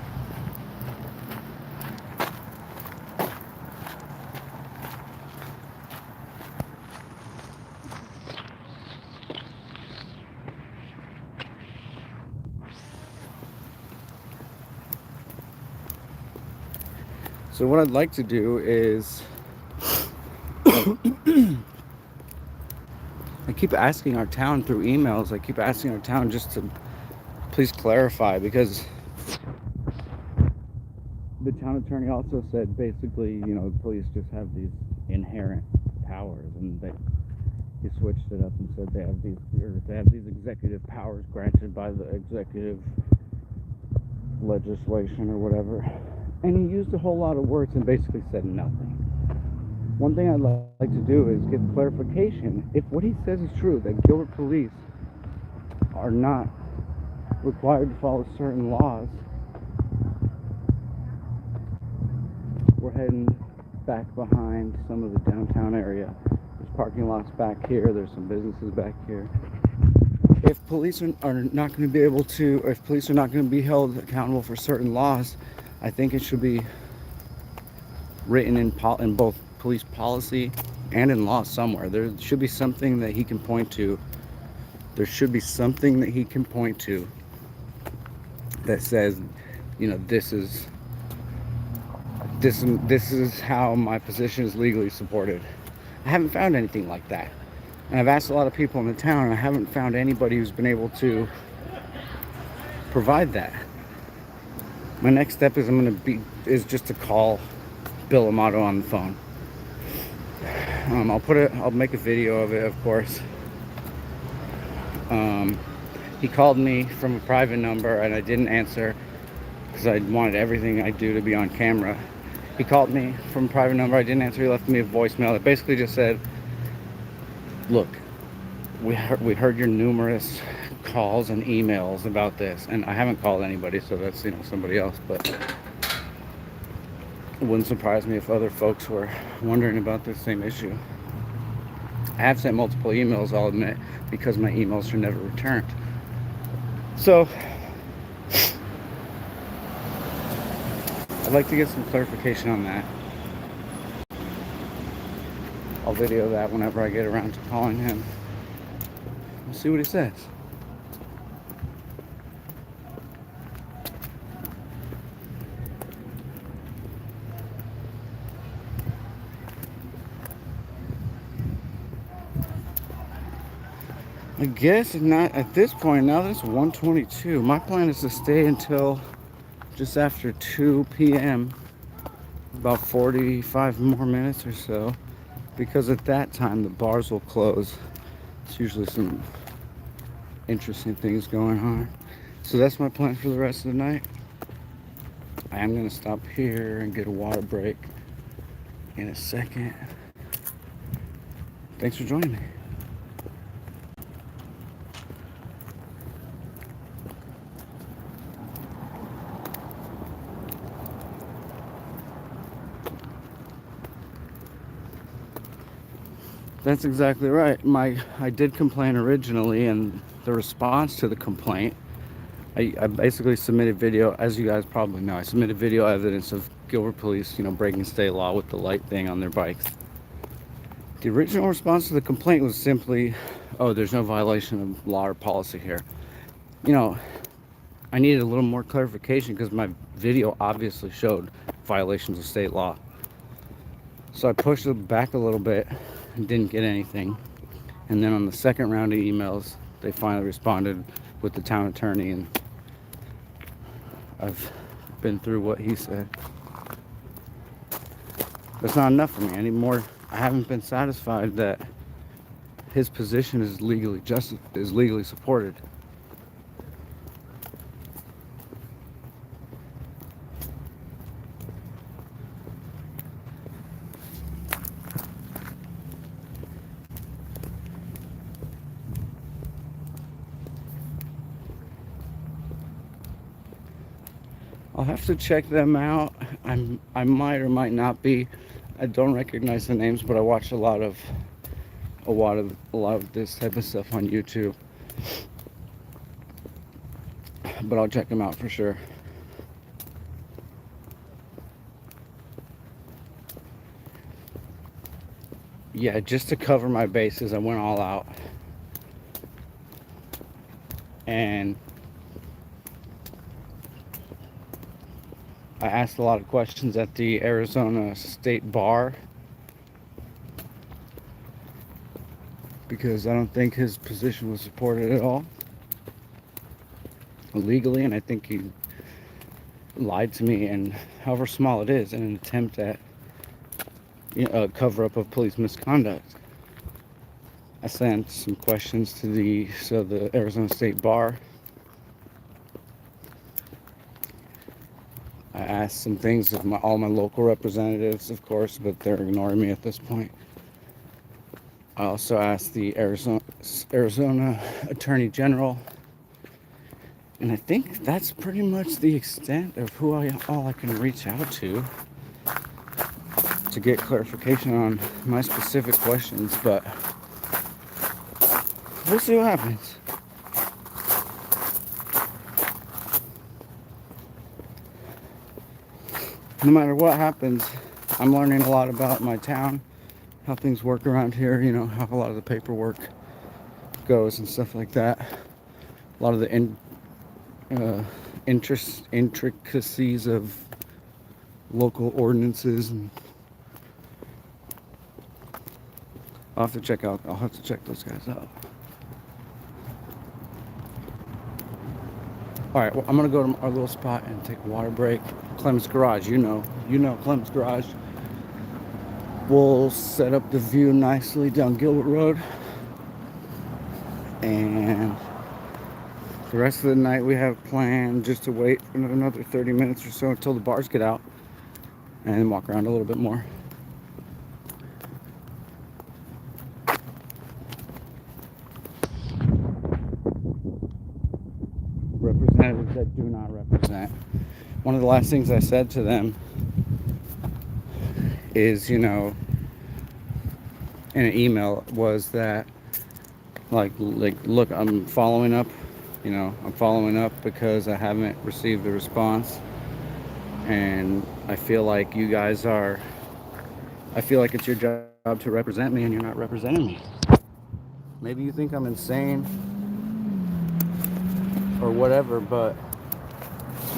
So what I'd like to do is I keep asking our town through emails, I keep asking our town just to please clarify, because the town attorney also said basically, the police just have these inherent powers, and he switched it up and said they have these executive powers granted by the executive legislation or whatever. And he used a whole lot of words and basically said nothing. One thing I'd like to do is get clarification if what he says is true, that Gilbert police are not required to follow certain laws. We're heading back behind some of the downtown area. There's parking lots back here. There's some businesses back here. if police are not going to be able to, or if police are not going to be held accountable for certain laws, I think it should be written in both police policy and in law somewhere. There should be something that he can point to. There should be something that he can point to that says, you know, this is how my position is legally supported. I haven't found anything like that. And I've asked a lot of people in the town, and I haven't found anybody who's been able to provide that. My next step is just to call Bill Amato on the phone. I'll make a video of it, of course. He called me from a private number, and I didn't answer because I wanted everything I do to be on camera. He called me from a private number. I didn't answer. He left me a voicemail that basically just said, look, we heard your numerous calls and emails about this, and I haven't called anybody, so that's, you know, somebody else, but it wouldn't surprise me if other folks were wondering about this same issue. I have sent multiple emails, I'll admit, because my emails are never returned. So I'd like to get some clarification on that. I'll video that whenever I get around to calling him. We'll see what he says. I guess not at this point. Now that it's 1:22, my plan is to stay until just after 2 p.m. about 45 more minutes or so, because at that time the bars will close. It's usually some interesting things going on. So that's my plan for the rest of the night. I am going to stop here and get a water break in a second. Thanks for joining me. That's exactly right. I did complain originally, and the response to the complaint, I basically submitted video, as you guys probably know, I submitted video evidence of Gilbert police, you know, breaking state law with the light thing on their bikes. The original response to the complaint was simply, oh, there's no violation of law or policy here. You know, I needed a little more clarification because my video obviously showed violations of state law. So I pushed it back a little bit and didn't get anything. And then on the second round of emails, they finally responded with the town attorney, and I've been through what he said. That's not enough for me anymore. I haven't been satisfied that his position is legally supported. I'll have to check them out. I might or might not be. I don't recognize the names, but I watch a lot of this type of stuff on YouTube. But I'll check them out for sure. Yeah, just to cover my bases, I went all out. And I asked a lot of questions at the Arizona State Bar, because I don't think his position was supported at all legally, and I think he lied to me, and however small it is, in an attempt at, you know, a cover-up of police misconduct. I sent some questions to the Arizona State Bar. I asked some things of all my local representatives, of course, but they're ignoring me at this point. I also asked the Arizona Attorney General, and I think that's pretty much the extent of all I can reach out to get clarification on my specific questions, but we'll see what happens. no matter what happens, I'm learning a lot about my town, how things work around here, you know, how a lot of the paperwork goes and stuff like that. A lot of the intricacies of local ordinances, and I'll have to check those guys out. All right, well, I'm gonna go to our little spot and take a water break. Clem's Garage, you know Clem's Garage. We'll set up the view nicely down Gilbert Road, and the rest of the night we have planned just to wait for another 30 minutes or so until the bars get out, and then walk around a little bit more. Representatives that do not represent. One of the last things I said to them is, you know, in an email was that, like, look, I'm following up, you know, I'm following up because I haven't received a response, and I feel like you guys are, I feel like it's your job to represent me, and you're not representing me. Maybe you think I'm insane or whatever, but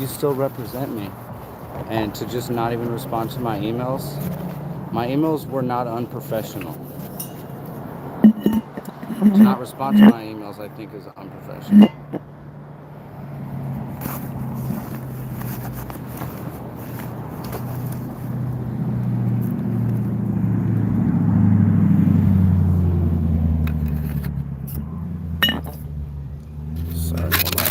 you still represent me. And to just not even respond to my emails were not unprofessional. To not respond to my emails, I think, is unprofessional. Sorry, hold on.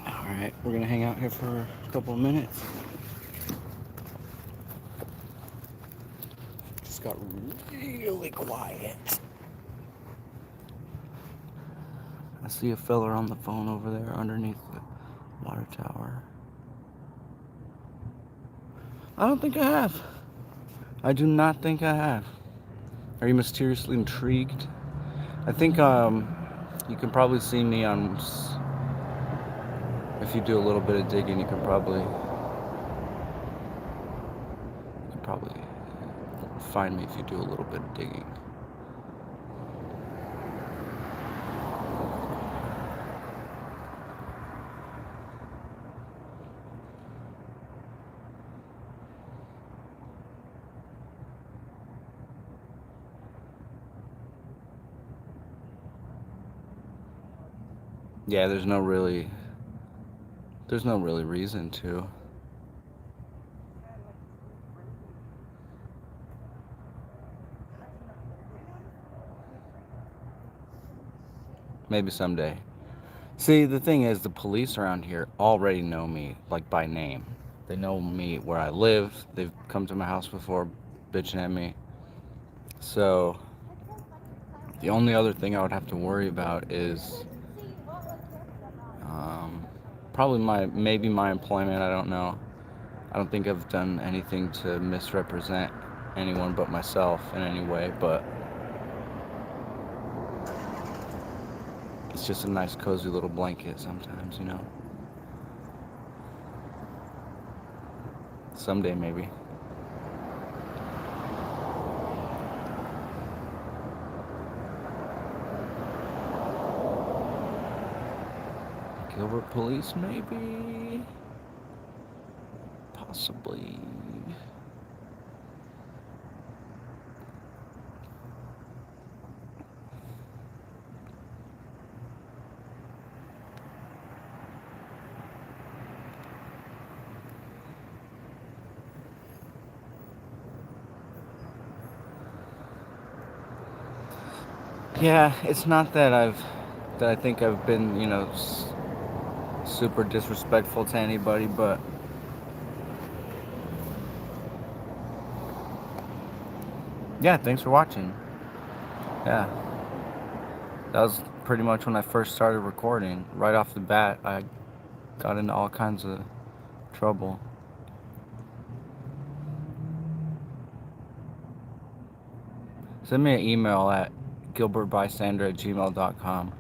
Alright, we're gonna hang out here for a couple of minutes. Just got really quiet. I see a fella on the phone over there underneath the water tower. I don't think I have. I do not think I have. Are you mysteriously intrigued? I think you can probably see me on, if you do a little bit of digging, you can probably find me if you do a little bit of digging. Yeah, there's no really reason to. Maybe someday. See, the thing is, the police around here already know me, like, by name. They know me where I live. They've come to my house before bitching at me. So the only other thing I would have to worry about is probably maybe my employment. I don't know. I don't think I've done anything to misrepresent anyone but myself in any way, but it's just a nice cozy little blanket sometimes, you know. Someday maybe. Gilbert police, maybe? Possibly. Yeah, it's not that I think I've been, you know, super disrespectful to anybody, but yeah, thanks for watching. Yeah, that was pretty much when I first started recording, right off the bat, I got into all kinds of trouble. Send me an email at gilbertbystander@gmail.com.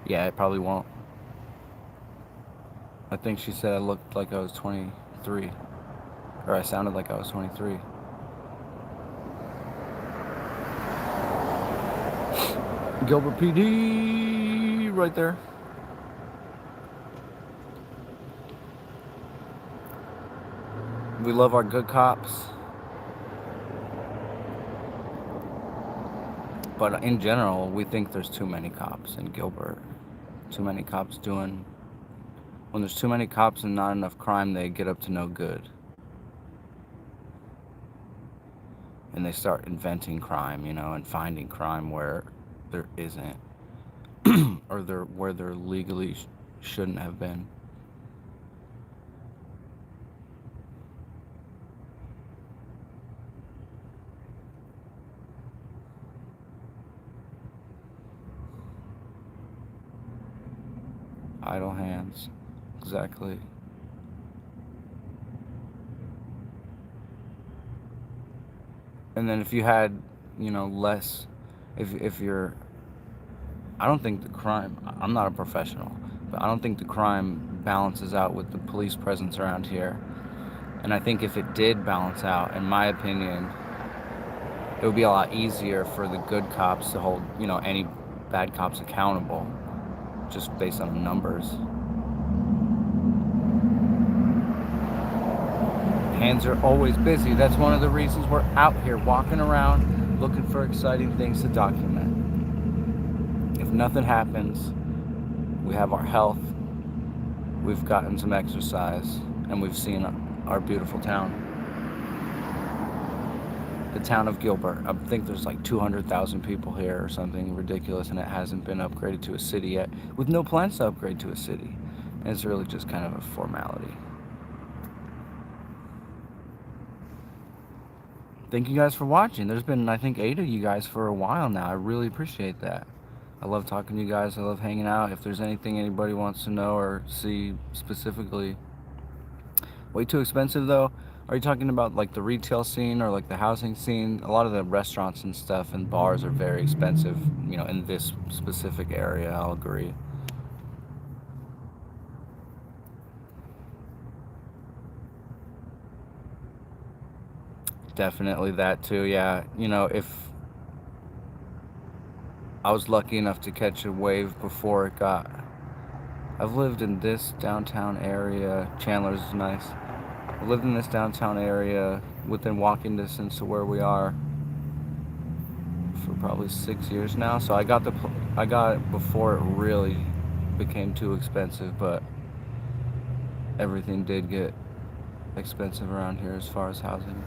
Yeah, it probably won't. I think she said I looked like I was 23. Or I sounded like I was 23. Gilbert PD right there. We love our good cops. But in general, we think there's too many cops in Gilbert. Too many cops doing... When there's too many cops and not enough crime, they get up to no good. And they start inventing crime, you know, and finding crime where there isn't. Or where there legally shouldn't have been. Idle hands. Exactly. And then if you had, you know, less... If you're... I don't think the crime... I'm not a professional, but I don't think the crime balances out with the police presence around here. And I think if it did balance out, in my opinion, it would be a lot easier for the good cops to hold, you know, any bad cops accountable, just based on the numbers. Hands are always busy. That's one of the reasons we're out here walking around looking for exciting things to document. If nothing happens, we have our health, we've gotten some exercise, and we've seen our beautiful town. The town of Gilbert. I think there's like 200,000 people here or something ridiculous, and it hasn't been upgraded to a city yet, with no plans to upgrade to a city. And it's really just kind of a formality. Thank you guys for watching. There's been, I think, 8 of you guys for a while now. I really appreciate that. I love talking to you guys. I love hanging out. If there's anything anybody wants to know or see specifically. Way too expensive, though? Are you talking about like the retail scene or like the housing scene? A lot of the restaurants and stuff and bars are very expensive, you know, in this specific area. I'll agree. Definitely that too, yeah. You know, if I was lucky enough to catch a wave before it got... I've lived in this downtown area. Chandler's is nice. I've lived in this downtown area within walking distance to where we are for probably 6 years now. So I got it before it really became too expensive, but everything did get expensive around here as far as housing.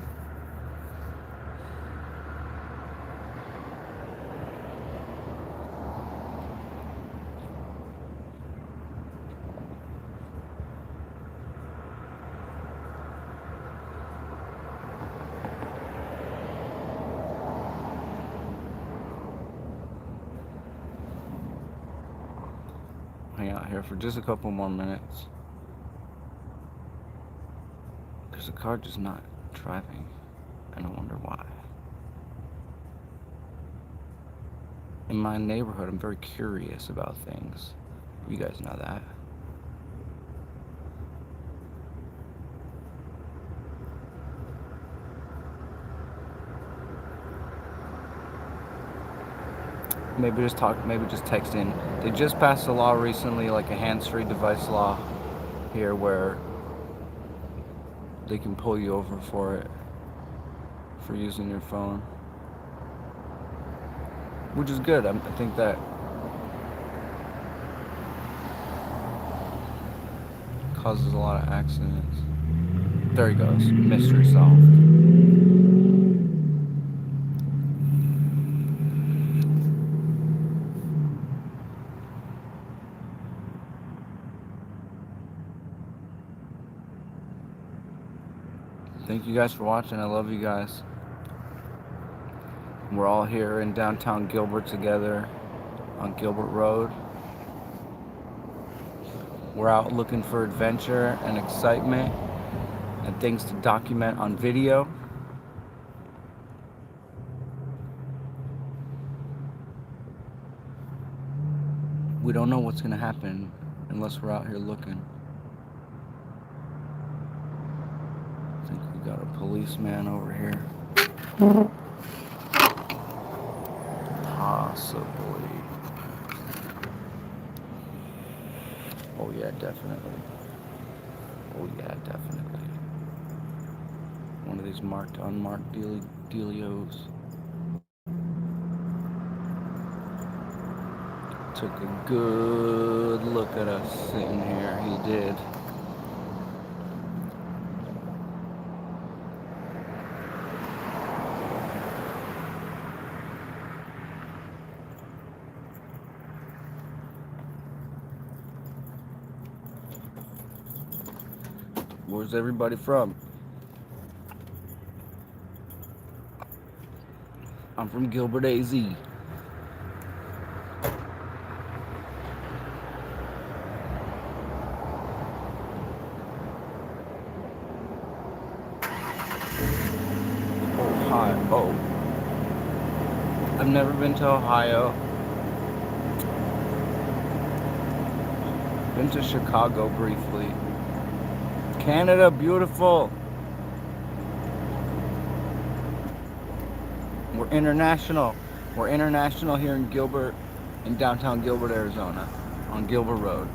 Hang out here for just a couple more minutes. There's a car just not driving, and I wonder why. In my neighborhood, I'm very curious about things. You guys know that. Maybe just text in. They just passed a law recently, like a hands-free device law here, where they can pull you over for it, for using your phone. Which is good. I think that causes a lot of accidents. There he goes. Mystery solved. Thank you guys for watching. I love you guys. We're all here in downtown Gilbert together on Gilbert Road. We're out looking for adventure and excitement and things to document on video. We don't know what's going to happen unless we're out here looking. I think we got a policeman over here. Possibly. Oh yeah, definitely. Oh yeah, definitely. One of these marked, unmarked dealios. Took a good look at us sitting here. He did. Where's everybody from? I'm from Gilbert, AZ. Ohio. I've never been to Ohio. Been to Chicago briefly. Canada, beautiful. We're international. We're international here in Gilbert, in downtown Gilbert, Arizona, on Gilbert Road.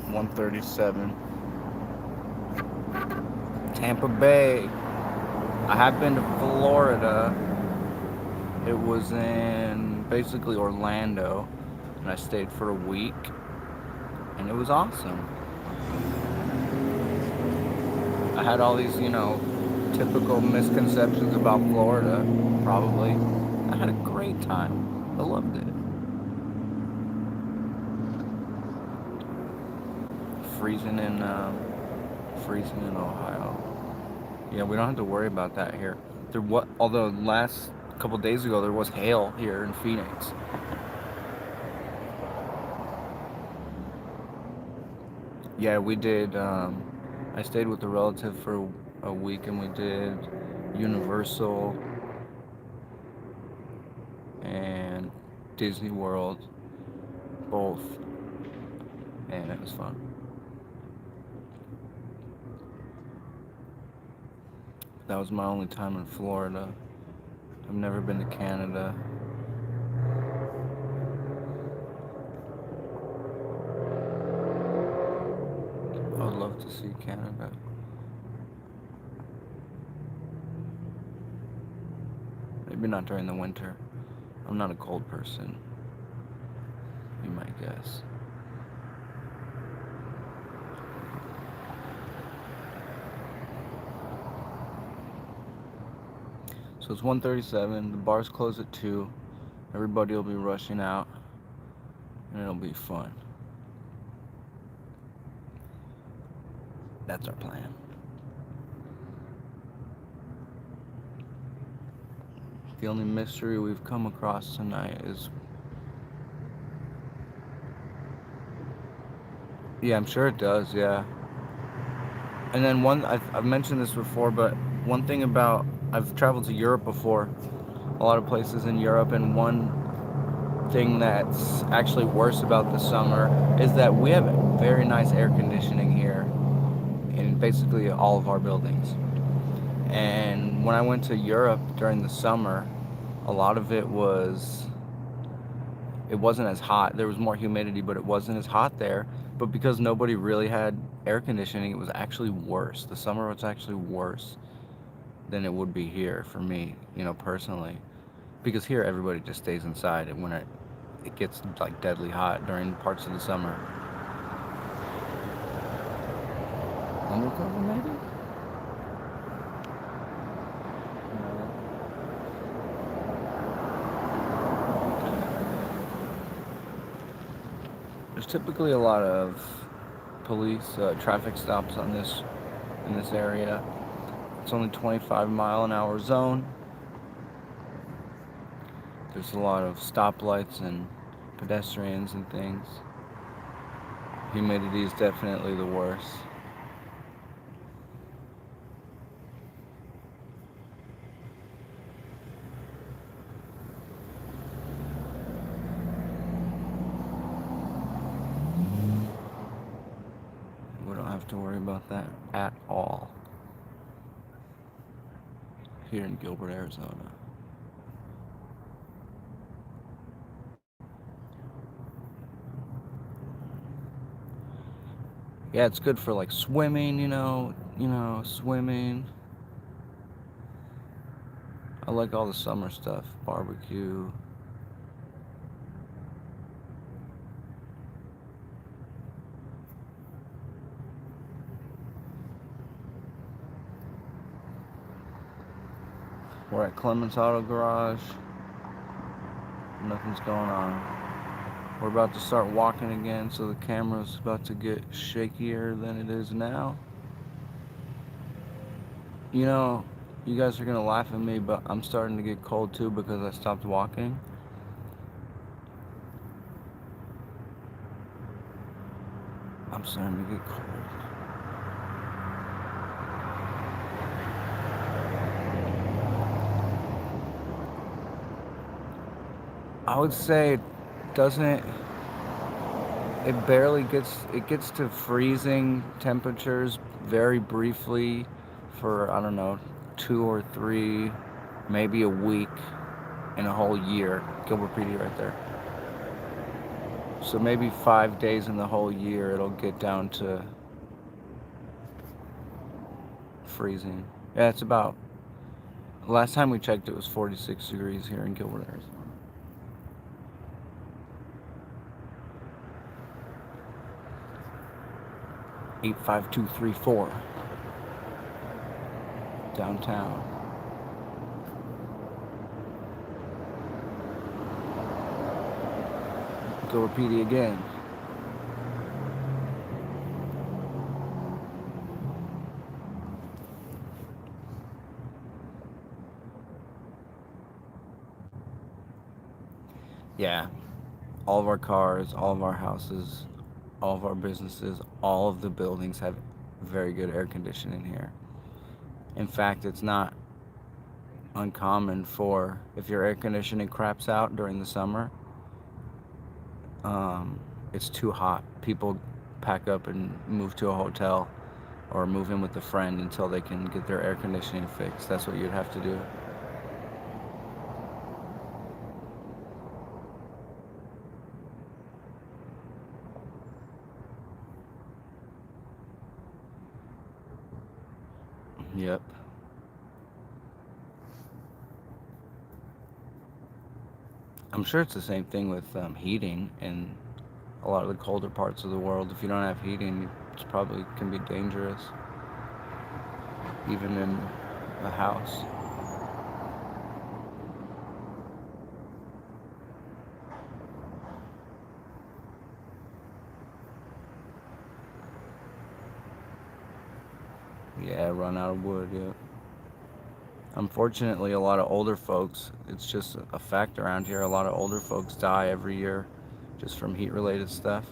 $137. Tampa Bay. I have been to Florida. It was in basically Orlando, and I stayed for a week, and it was awesome. I had all these, typical misconceptions about Florida, probably. I had a great time. I loved it. Freezing in Ohio. Yeah, we don't have to worry about that here. Although last couple days ago there was hail here in Phoenix. Yeah, we did. I stayed with a relative for a week, and we did Universal and Disney World, both, and it was fun. That was my only time in Florida. I've never been to Canada. I would love to see Canada. Maybe not during the winter. I'm not a cold person, you might guess. So it's 1:37, the bars close at 2, everybody will be rushing out, and it'll be fun. That's our plan. The only mystery we've come across tonight is... Yeah, I'm sure it does, yeah. And then I've mentioned this before, but one thing about... I've traveled to Europe before, a lot of places in Europe, and one thing that's actually worse about the summer is that we have very nice air conditioning here in basically all of our buildings. And when I went to Europe during the summer, a lot of it wasn't as hot. There was more humidity, but it wasn't as hot there. But because nobody really had air conditioning, it was actually worse. The summer was actually worse than it would be here for me, personally. Because here everybody just stays inside, and when it gets like deadly hot during parts of the summer. Undercover maybe? There's typically a lot of police traffic stops on this in this area. It's only 25-mile-an-hour zone. There's a lot of stoplights and pedestrians and things. Humidity is definitely the worst. We don't have to worry about that at all here in Gilbert, Arizona. Yeah, it's good for like swimming, swimming. I like all the summer stuff, barbecue. We're at Clemens Auto Garage. Nothing's going on. We're about to start walking again, so the camera's about to get shakier than it is now. You know, you guys are gonna laugh at me, but I'm starting to get cold too because I stopped walking. I'm starting to get cold. I would say doesn't it barely gets to freezing temperatures very briefly for, I don't know, 2 or 3, maybe a week in a whole year. Gilbert PD right there. So maybe 5 days in the whole year it'll get down to freezing. Yeah, it's about, last time we checked it was 46 degrees here in Gilbert, Arizona. 85234 downtown. Gilbert PD again. Yeah, all of our cars, all of our houses, all of our businesses, all of the buildings have very good air conditioning here. In fact, it's not uncommon for, if your air conditioning craps out during the summer, it's too hot. People pack up and move to a hotel or move in with a friend until they can get their air conditioning fixed. That's what you'd have to do. Yep. I'm sure it's the same thing with heating in a lot of the colder parts of the world. If you don't have heating, it's probably can be dangerous, even in a house. Yeah, run out of wood, yeah. Unfortunately, a lot of older folks, it's just a fact around here, a lot of older folks die every year just from heat related stuff.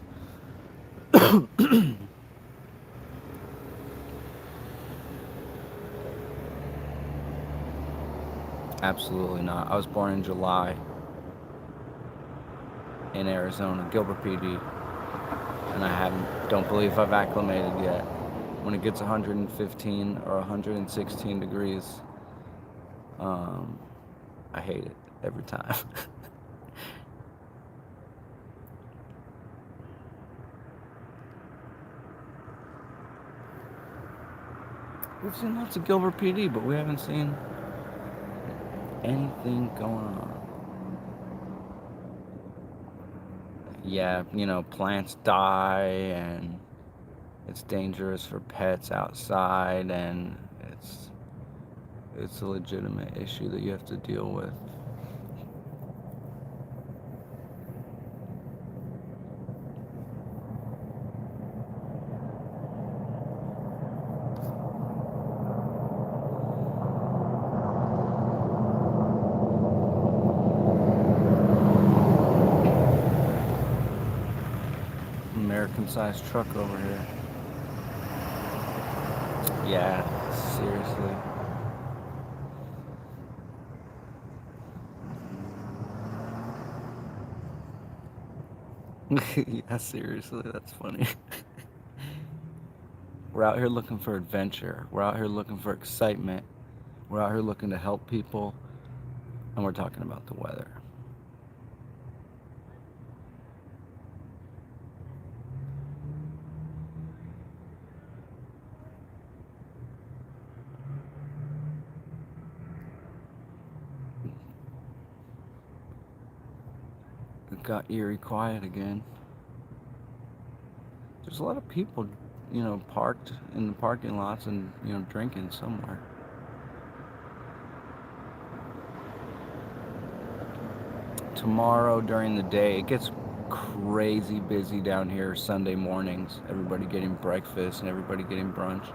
Absolutely not. I was born in July in Arizona, Gilbert PD, and I don't believe I've acclimated yet. When it gets 115 or 116 degrees, um, I hate it every time. We've seen lots of Gilbert PD, but we haven't seen anything going on. Yeah, plants die and it's dangerous for pets outside, and it's a legitimate issue that you have to deal with. American-sized truck over here. Yeah, seriously. Yeah, seriously, that's funny. We're out here looking for adventure. We're out here looking for excitement. We're out here looking to help people. And we're talking about the weather. It got eerie quiet again. There's a lot of people, parked in the parking lots and, drinking somewhere. Tomorrow during the day, it gets crazy busy down here Sunday mornings. Everybody getting breakfast and everybody getting brunch.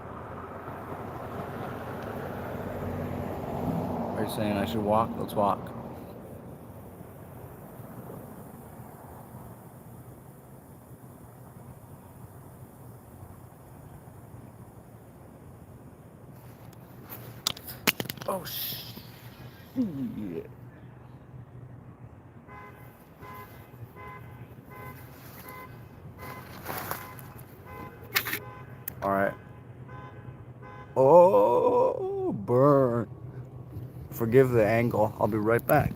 Are you saying I should walk? Let's walk. Oh, shit. All right. Oh, burn. Forgive the angle. I'll be right back.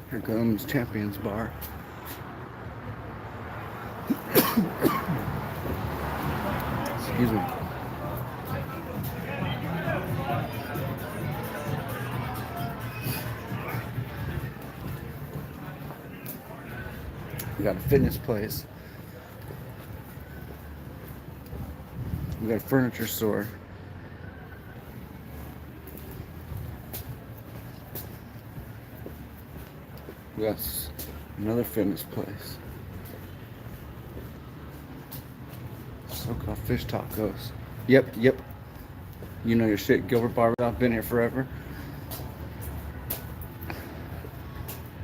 Here comes Champions Bar. Excuse me. We got a fitness place. We got a furniture store. We got another fitness place. So-called fish tacos. Yep. You know your shit, Gilbert Barber. I've been here forever.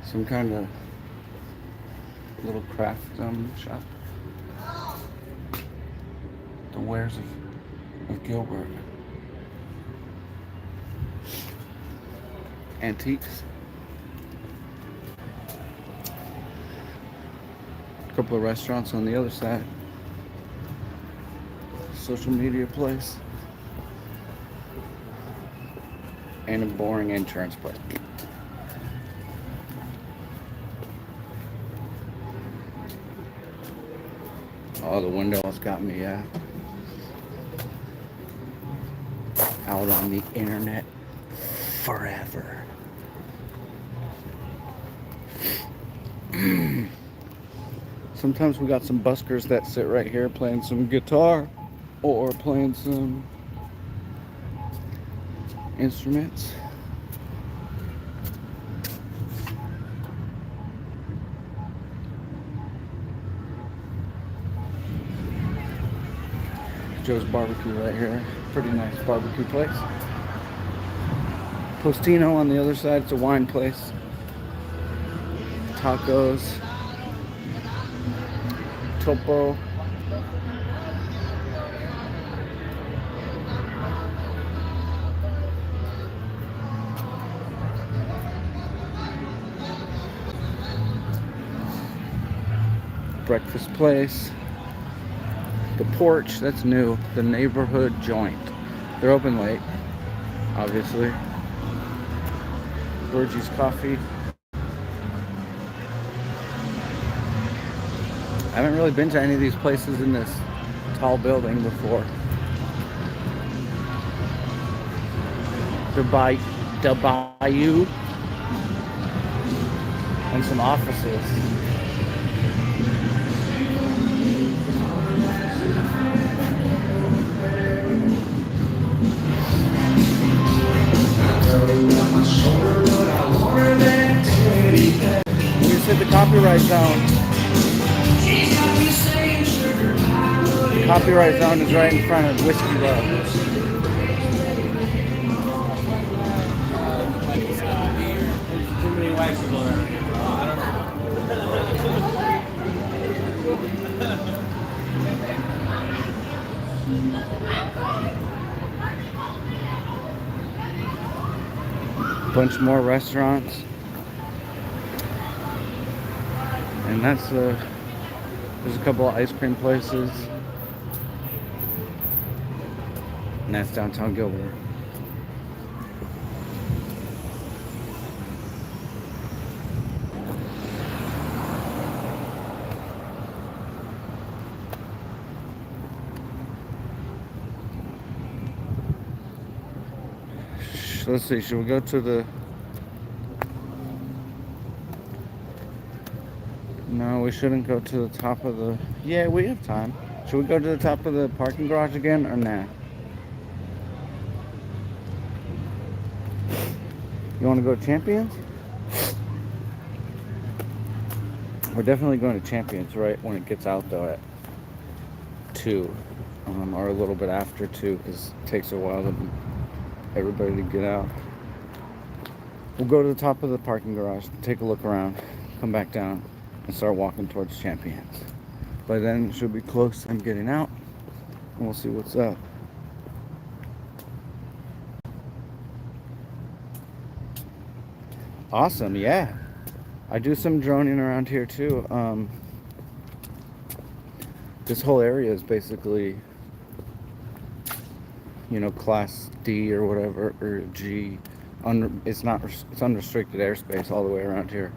Some kind of little craft shop. The wares of Gilbert. Antiques. A couple of restaurants on the other side. Social media place. And a boring insurance place. Oh, the windows got me, yeah. Out on the internet forever. Sometimes we got some buskers that sit right here playing some guitar or playing some instruments. Joe's Barbecue right here. Pretty nice barbecue place. Postino on the other side, it's a wine place. Tacos. Topo. Breakfast place. The Porch, that's new. The Neighborhood Joint. They're open late, obviously. Virgie's Coffee. I haven't really been to any of these places in this tall building before. The Bayou. And some offices. We just hit the copyright zone. The copyright zone is right in front of Whiskey Row. Too many white people there. Bunch more restaurants. And that's there's a couple of ice cream places. And that's downtown Gilbert. Let's see, should we go to the... No, we shouldn't go to the top of the... Yeah, we have time. Should we go to the top of the parking garage again, or nah? You want to go to Champions? We're definitely going to Champions right when it gets out, though, at 2. Or a little bit after 2, because it takes a while to... everybody to get out. We'll go to the top of the parking garage, take a look around, come back down, and start walking towards Champions. By then, it should be close. I'm getting out, and we'll see what's up. Awesome, yeah. I do some droning around here too. This whole area is basically, you know, class D or whatever, or G. It's unrestricted airspace all the way around here.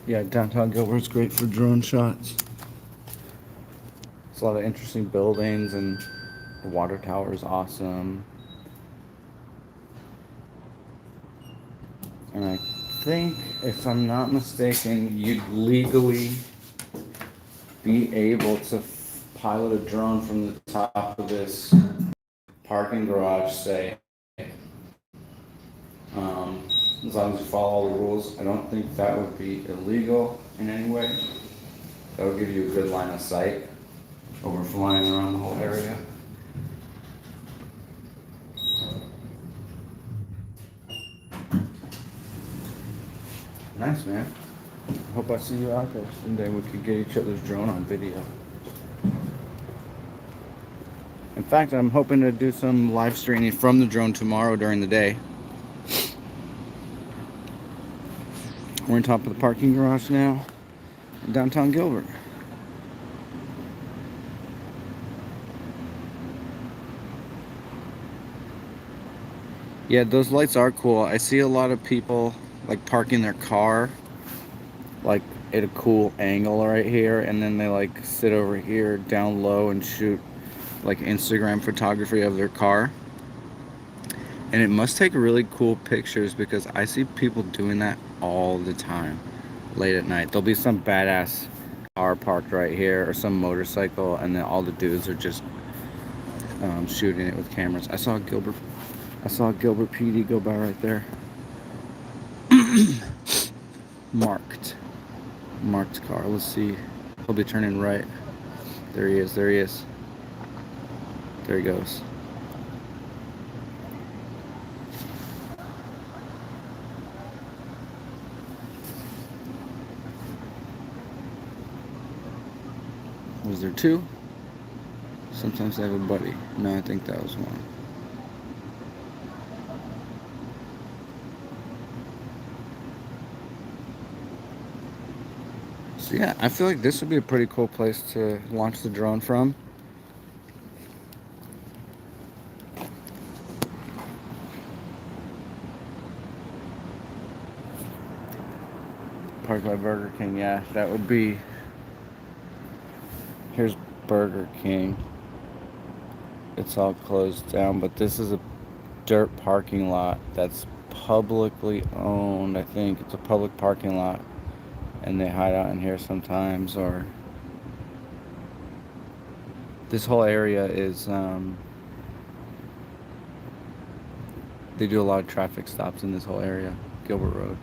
Yeah, downtown Gilbert's great for drone shots. It's a lot of interesting buildings, and the water tower is awesome. And I think, if I'm not mistaken, you'd legally be able to pilot a drone from the top of this parking garage, say. As long as you follow all the rules. I don't think that would be illegal in any way. That would give you a good line of sight over flying around the whole area. Nice, man. I hope I see you out there someday. We could get each other's drone on video. In fact, I'm hoping to do some live streaming from the drone tomorrow during the day. We're on top of the parking garage now in downtown Gilbert. Yeah, those lights are cool. I see a lot of people like parking their car like at a cool angle right here, and then they like sit over here down low and shoot like Instagram photography of their car. And it must take really cool pictures, because I see people doing that all the time late at night. There'll be some badass car parked right here or some motorcycle, and then all the dudes are just shooting it with cameras. I saw Gilbert PD go by right there. Marked car. Let's see. He'll be turning right. There he is. There he is. There he goes. Was there two? Sometimes I have a buddy. No, I think that was one. So yeah, I feel like this would be a pretty cool place to launch the drone from. Park by Burger King, yeah, that would be. Here's Burger King. It's all closed down, but this is a dirt parking lot that's publicly owned. I think it's a public parking lot, and they hide out in here sometimes. Or this whole area is they do a lot of traffic stops in this whole area, Gilbert Road.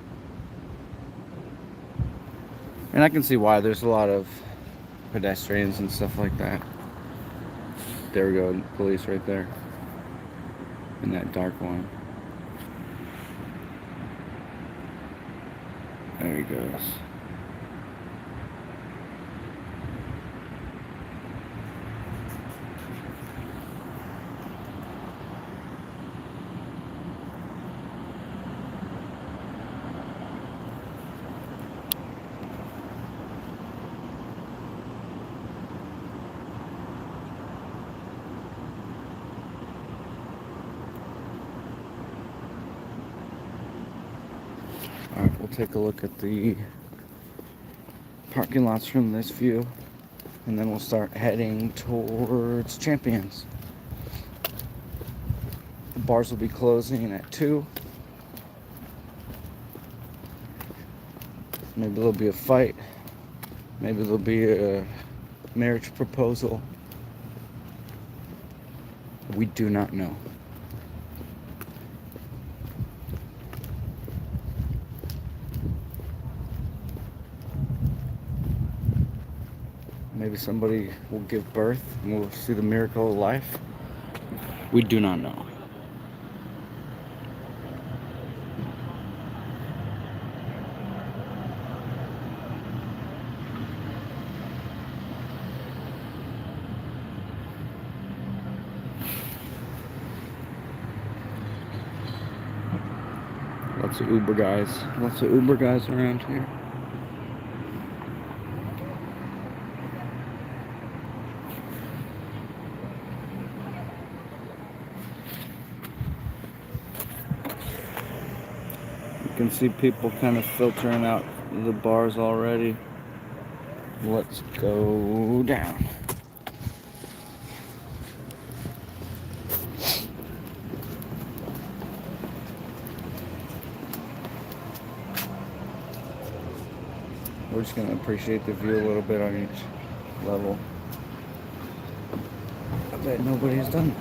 And I can see why. There's a lot of pedestrians and stuff like that. There we go, police right there. In that dark one. There he goes. Alright, we'll take a look at the parking lots from this view, and then we'll start heading towards Champions. The bars will be closing at 2. Maybe there'll be a fight. Maybe there'll be a marriage proposal. We do not know. Maybe somebody will give birth and we'll see the miracle of life. We do not know. Lots of Uber guys around here. You can see people kind of filtering out the bars already. Let's go down. We're just going to appreciate the view a little bit on each level. I bet nobody's done that.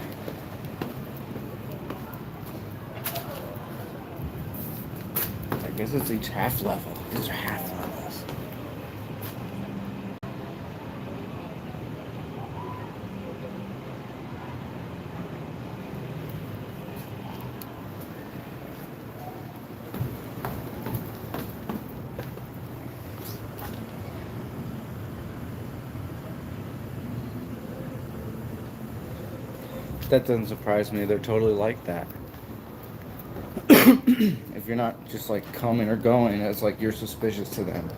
I guess it's each half level. These are half levels. That doesn't surprise me. They're totally like that. If you're not just like coming or going, it's like you're suspicious to them.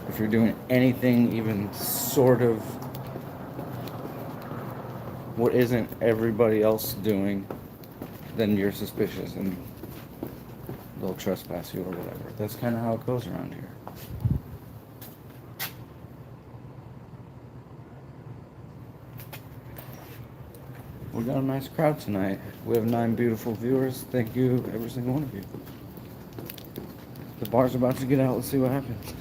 If you're doing anything even sort of what isn't everybody else doing, then you're suspicious and they'll trespass you or whatever. That's kind of how it goes around here. We got a nice crowd tonight. We have 9 beautiful viewers. Thank you, every single one of you. The bar's about to get out. Let's see what happens.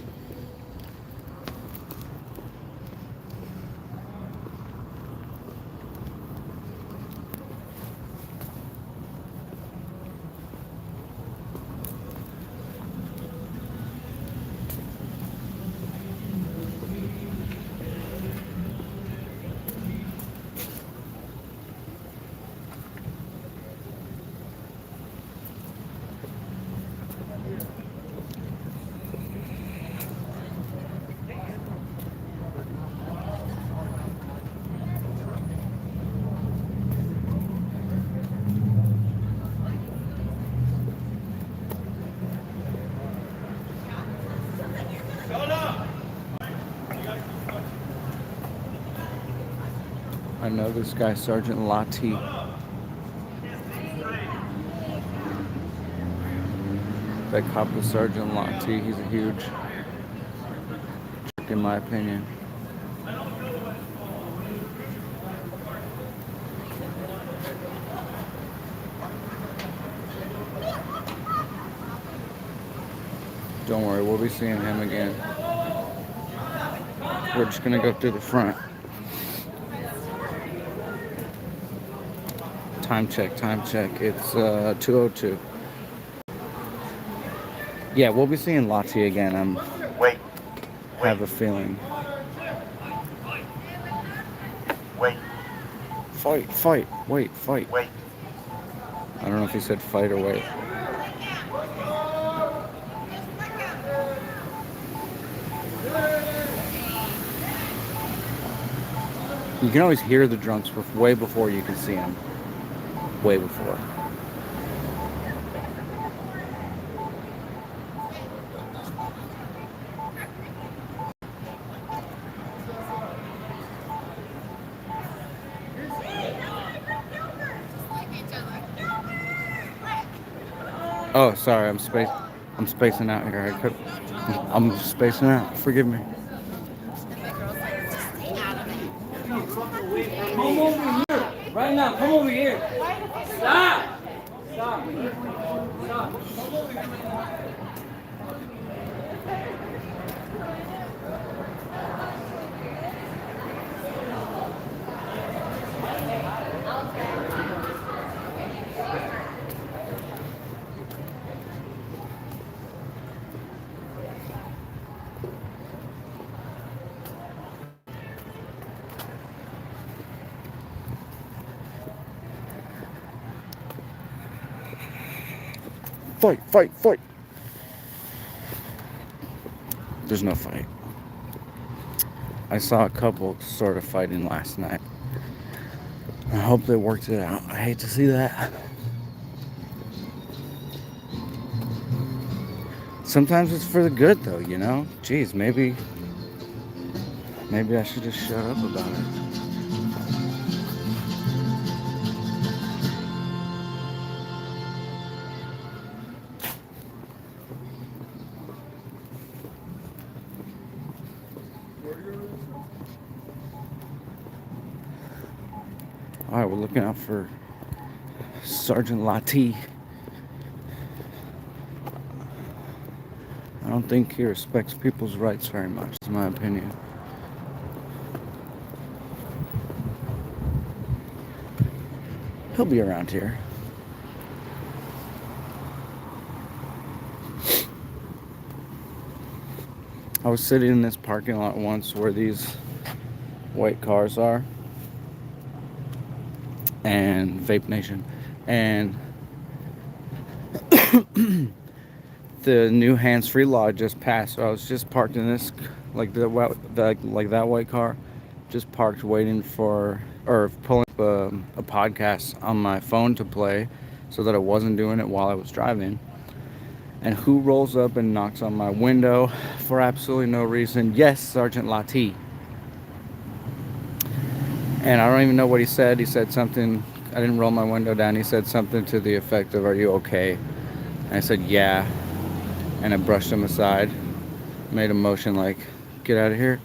I know this guy, Sergeant Lati. That cop was Sergeant Lati. He's a huge jerk, in my opinion. Don't worry, we'll be seeing him again. We're just gonna go through the front. Time check. It's 2:02. Yeah, we'll be seeing Lati again. Wait. Have a feeling. Wait. Fight. Wait, fight. Wait. I don't know if he said fight or wait. You can always hear the drunks way before you can see them. Way before. Oh, sorry, I'm spacing out here. I'm spacing out. Forgive me. Come over here. Right now, come over here. Stop. Stop. Fight. There's no fight. I saw a couple sort of fighting last night. I hope they worked it out. I hate to see that. Sometimes it's for the good though, you know? Jeez, maybe I should just shut up about it. Alright, we're looking out for Sergeant Lati. I don't think he respects people's rights very much, in my opinion. He'll be around here. I was sitting in this parking lot once where these white cars are. And Vape Nation. And the new hands-free law just passed. So I was just parked in this, like that white car, just parked waiting for, or pulling up a podcast on my phone to play so that I wasn't doing it while I was driving. And who rolls up and knocks on my window for absolutely no reason? Yes, Sergeant Lati. And I don't even know what he said. He said something. I didn't roll my window down. He said something to the effect of, "Are you okay?" And I said, "Yeah." And I brushed him aside, made a motion like, "Get out of here."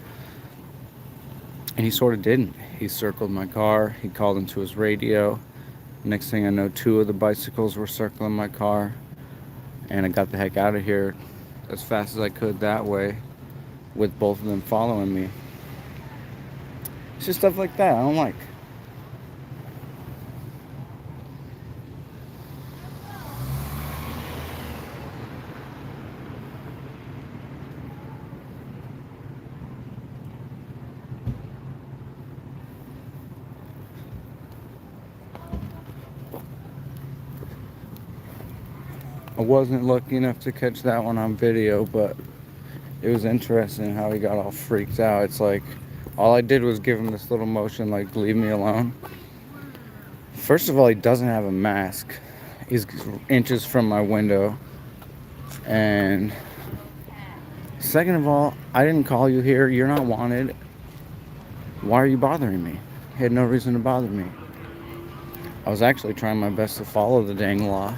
And he sort of didn't. He circled my car. He called into his radio. Next thing I know, 2 of the bicycles were circling my car. And I got the heck out of here as fast as I could that way, with both of them following me. It's just stuff like that I don't like. I wasn't lucky enough to catch that one on video, but it was interesting how he got all freaked out. It's like, all I did was give him this little motion, like, leave me alone. First of all, he doesn't have a mask. He's inches from my window. And second of all, I didn't call you here. You're not wanted. Why are you bothering me? He had no reason to bother me. I was actually trying my best to follow the dang law.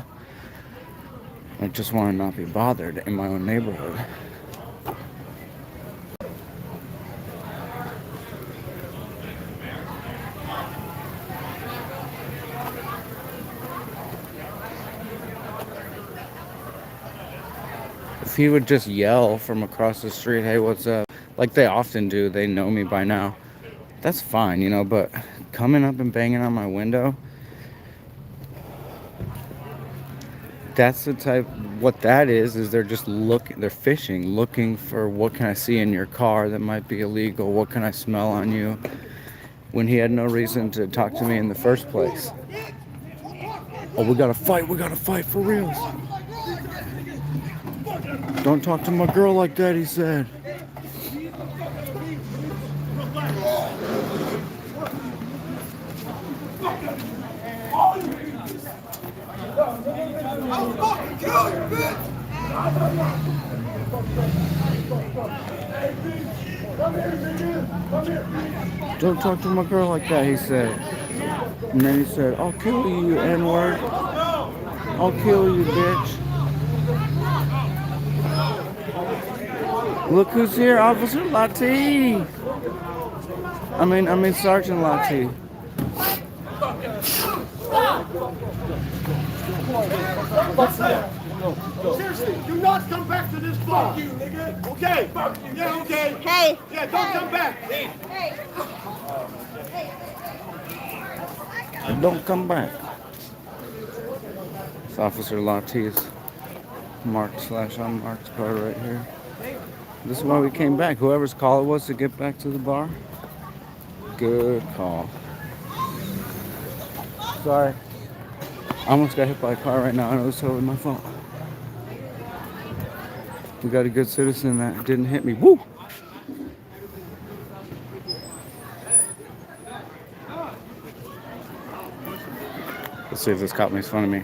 I just want to not be bothered in my own neighborhood. If he would just yell from across the street, hey, what's up? Like they often do, they know me by now. That's fine, you know, but coming up and banging on my window, that's the type, what that is they're just they're fishing, looking for what can I see in your car that might be illegal, what can I smell on you, when he had no reason to talk to me in the first place. Oh, we gotta fight for reals. Don't talk to my girl like that, he said. Don't talk to my girl like that, he said. And then he said, I'll kill you, N-word. I'll kill you, bitch. Look who's here, Officer Latte. I mean Sergeant Latte. Seriously, do not come back to this bar. Fuck you, nigga. Okay. Fuck you. Yeah, okay. Hey. Yeah, don't come back. Hey. Don't come back. It's Officer Latte's marked/unmarked car right here. This is why we came back. Whoever's call it was to get back to the bar. Good call. Sorry. I almost got hit by a car right now. I know it's totally my fault. We got a good citizen that didn't hit me. Woo! Let's see if this cop makes fun of me.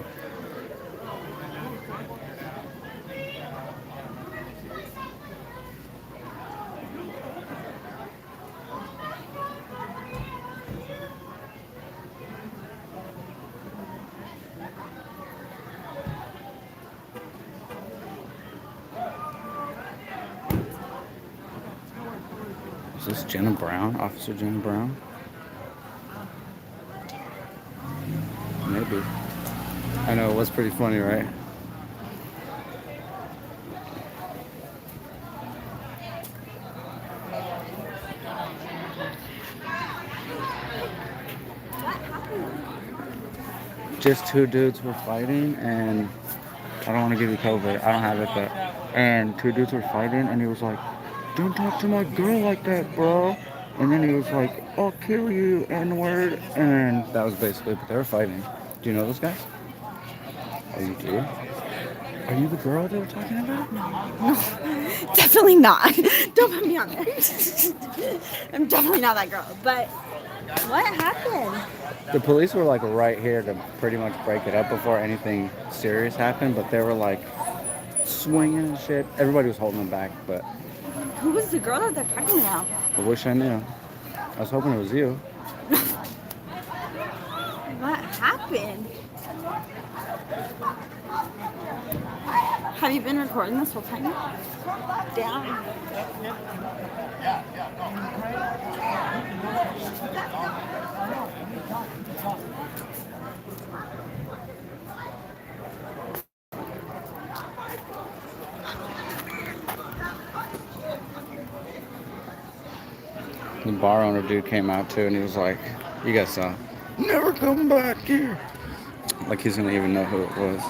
Is this Jenna Brown? Officer Jenna Brown? Maybe. I know, it was pretty funny, right? Just two dudes were fighting, and I don't want to give you COVID. I don't have it, but... And two dudes were fighting, and he was like, don't talk to my girl like that, bro. And then he was like, I'll kill you, N-word. And that was basically what they were fighting. Do you know those guys? Oh, you do? Are you the girl they were talking about? No, definitely not. Don't put me on there. I'm definitely not that girl. But what happened? The police were like right here to pretty much break it up before anything serious happened, but they were like swinging and shit. Everybody was holding them back, but... Who was the girl that they're talking about? I wish I knew. I was hoping it was you. What happened? Have you been recording this whole time? Down. The bar owner dude came out too, and he was like, you guys saw, never come back here. Like he's gonna even know who it was.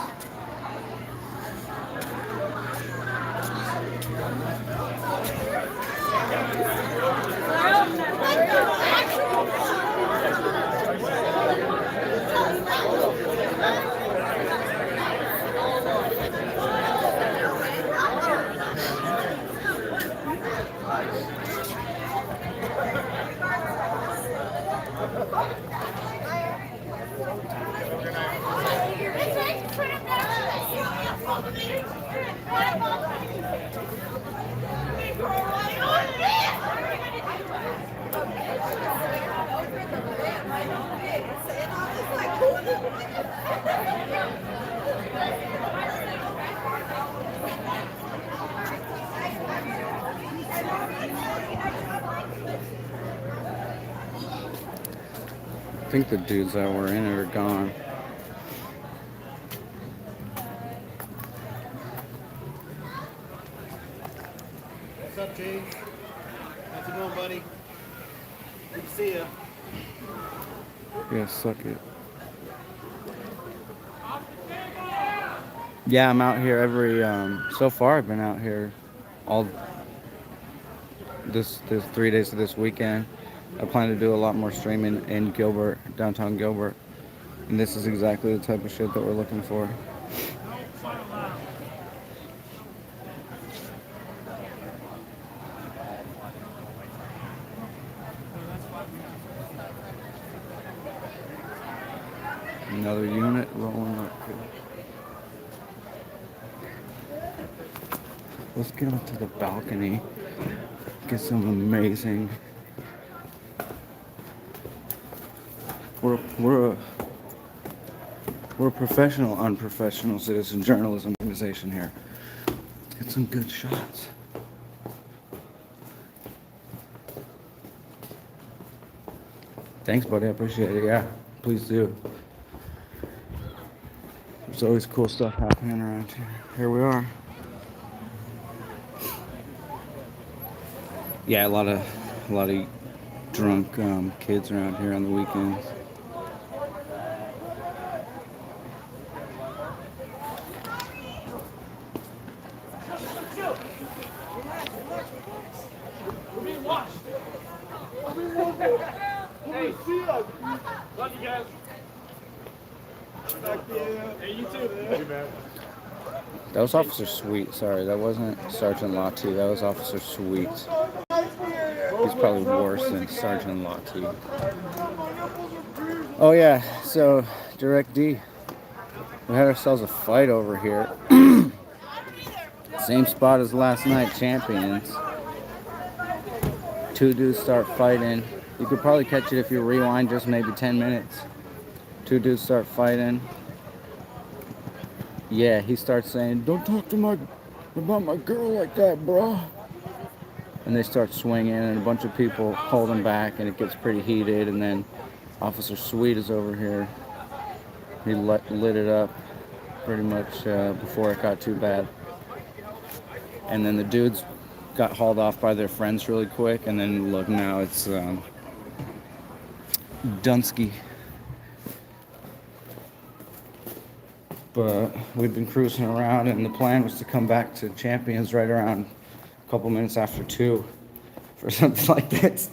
think the dudes that were in it are gone. What's up, G? How's it going, buddy? Good to see you. Yeah, suck it. Yeah, I'm out here every, so far I've been out here all this 3 days of this weekend. I plan to do a lot more streaming in Gilbert, downtown Gilbert. And this is exactly the type of shit that we're looking for. Another unit rolling up here. Let's get up to the balcony. Get some amazing. We're a professional, unprofessional citizen journalism organization here. Let's get some good shots. Thanks, buddy. I appreciate it. Yeah, please do. There's always cool stuff happening around here. Here we are. Yeah, a lot of drunk kids around here on the weekends. Love you guys. Hey, you too. Hey, man. That was Officer Sweet. Sorry, that wasn't Sergeant Lottie. That was Officer Sweet. He's probably worse than Sergeant Lottie. Oh yeah, so Direct D. We had ourselves a fight over here. Same spot as last night, Champions. Two dudes start fighting. You could probably catch it if you rewind just maybe 10 minutes. Two dudes start fighting. Yeah, he starts saying, "Don't talk to about my girl like that, bro." And they start swinging, and a bunch of people hold him back, and it gets pretty heated. And then Officer Sweet is over here. He lit it up pretty much before it got too bad. And then the dudes got hauled off by their friends really quick. And then look, now it's Dunsky. But we've been cruising around, and the plan was to come back to Champions right around a couple minutes after 2 for something like this.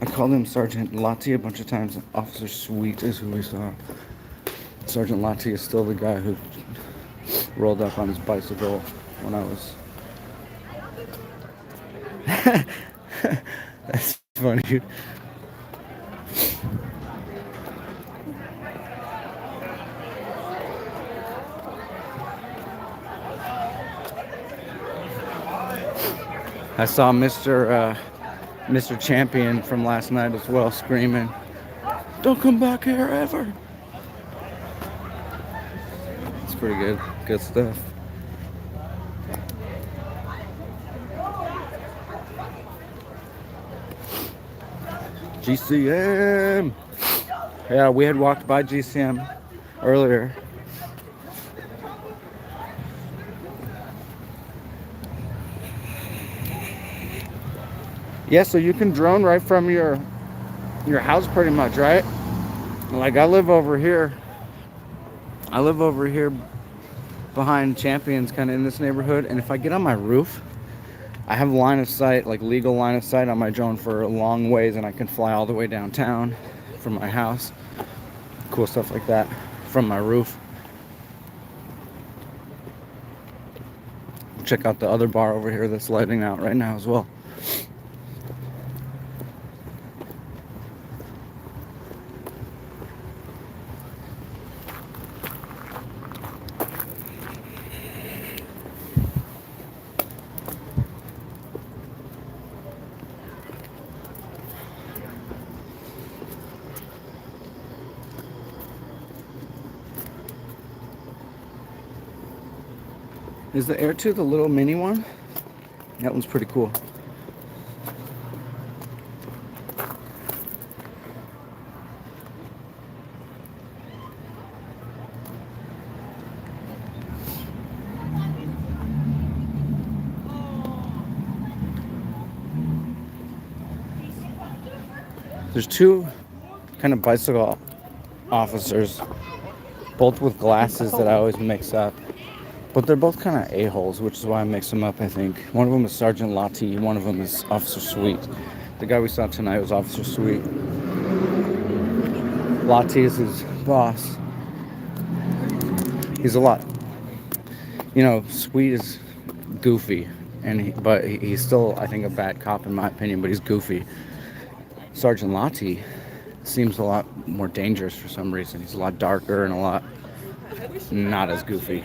I called him Sergeant Lottie a bunch of times. Officer Sweet is who we saw. Sergeant Lottie is still the guy who rolled up on his bicycle when I was... That's funny. I saw Mr. Champion from last night as well, screaming, "Don't come back here ever." It's pretty good. Good stuff. GCM. Yeah, we had walked by GCM earlier. Yeah, so you can drone right from your house pretty much, right? Like I live over here behind Champions, kind of in this neighborhood, and if I get on my roof, I have line of sight, like legal line of sight on my drone for a long ways, and I can fly all the way downtown from my house. Cool stuff like that from my roof. Check out the other bar over here that's lighting out right now as well. Is the Air 2 the little mini one? That one's pretty cool. There's two kind of bicycle officers, both with glasses that I always mix up. But they're both kind of a-holes, which is why I mix them up, I think. One of them is Sergeant Lottie, one of them is Officer Sweet. The guy we saw tonight was Officer Sweet. Lottie is his boss. He's a lot, Sweet is goofy, but he's still, I think, a bad cop in my opinion, but he's goofy. Sergeant Lottie seems a lot more dangerous for some reason. He's a lot darker and a lot not as goofy.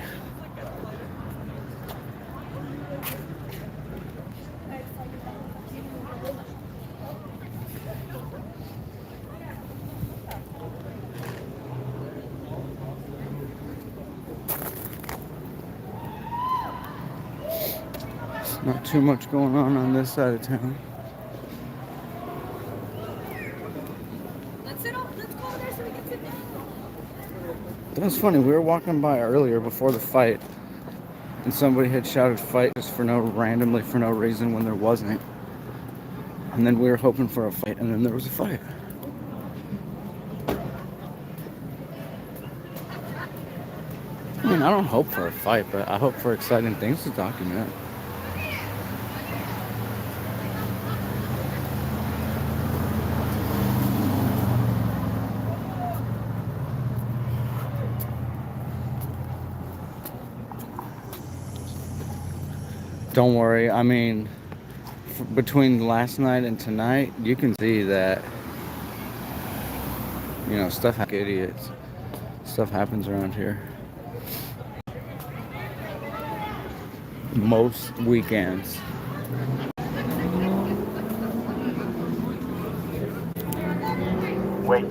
Not too much going on this side of town. Let's go over there so we can sit down. That was funny. We were walking by earlier before the fight, and somebody had shouted "fight" just randomly for no reason when there wasn't. And then we were hoping for a fight, and then there was a fight. I mean, I don't hope for a fight, but I hope for exciting things to document. Don't worry. I mean, between last night and tonight, you can see that, stuff idiots. Stuff happens around here. Most weekends. Wait.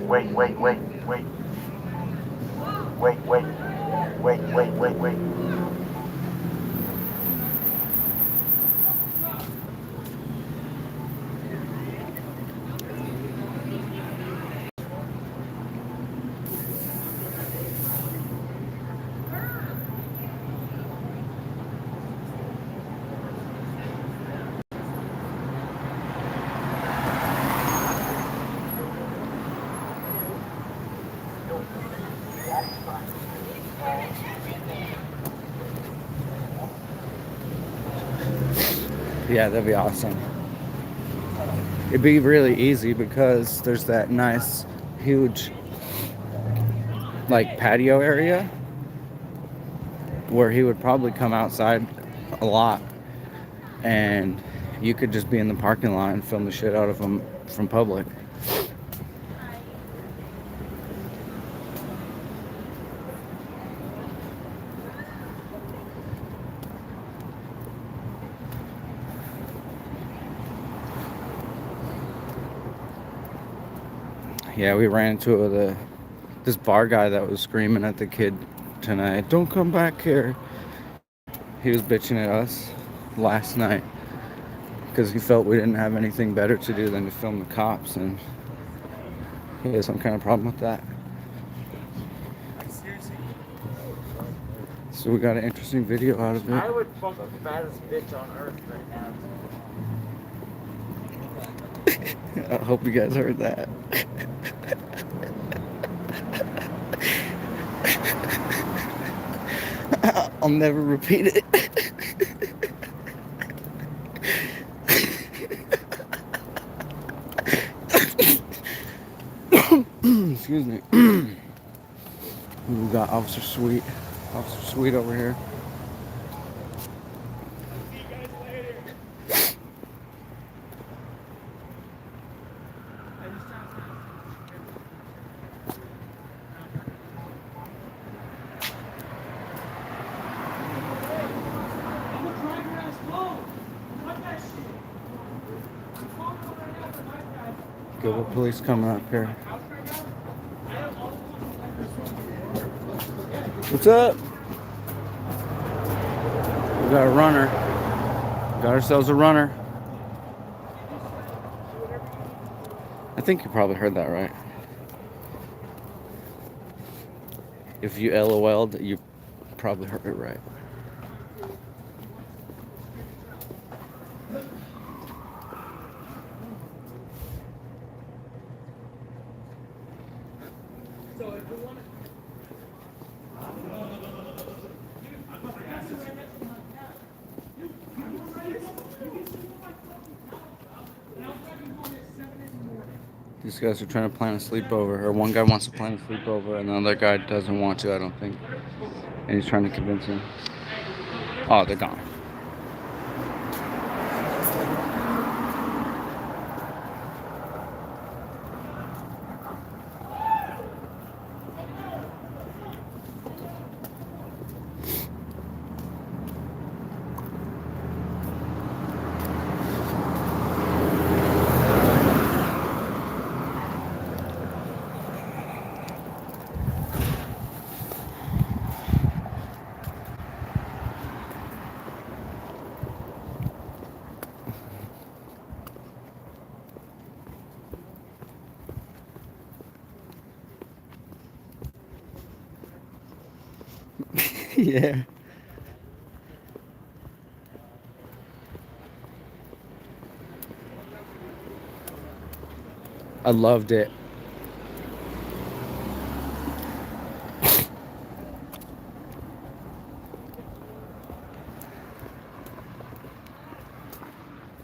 Yeah, that'd be awesome. It'd be really easy because there's that nice, huge, patio area where he would probably come outside a lot, and you could just be in the parking lot and film the shit out of him from public. Yeah, we ran into this bar guy that was screaming at the kid tonight, "Don't come back here." He was bitching at us last night because he felt we didn't have anything better to do than to film the cops, and he had some kind of problem with that. So we got an interesting video out of it. I would fuck the baddest bitch on earth right now. I hope you guys heard that. I'll never repeat it. Excuse me. We got Officer Sweet over here. Gilbert police coming up here. What's up? We got a runner. Got ourselves a runner. I think you probably heard that right. If you LOL'd, you probably heard it right. These guys are trying to plan a sleepover, or one guy wants to plan a sleepover, and the other guy doesn't want to, I don't think. And he's trying to convince him. Oh, they're gone. Yeah. I loved it.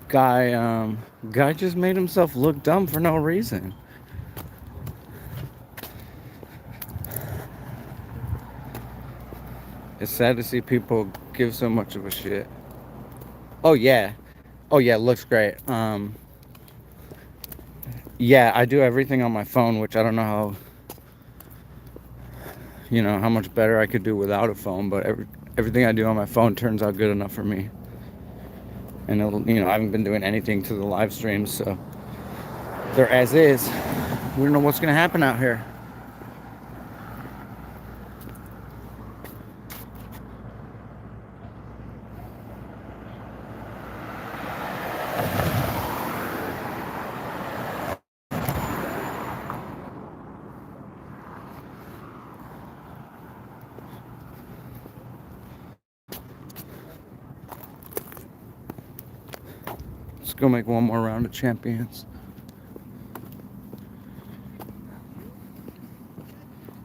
Guy just made himself look dumb for no reason. It's sad to see people give so much of a shit. Oh yeah. Oh yeah, it looks great. Yeah, I do everything on my phone, which I don't know how, how much better I could do without a phone, but everything I do on my phone turns out good enough for me. And I haven't been doing anything to the live streams, so they're as is. We don't know what's gonna happen out here. Let's go make one more round of champions.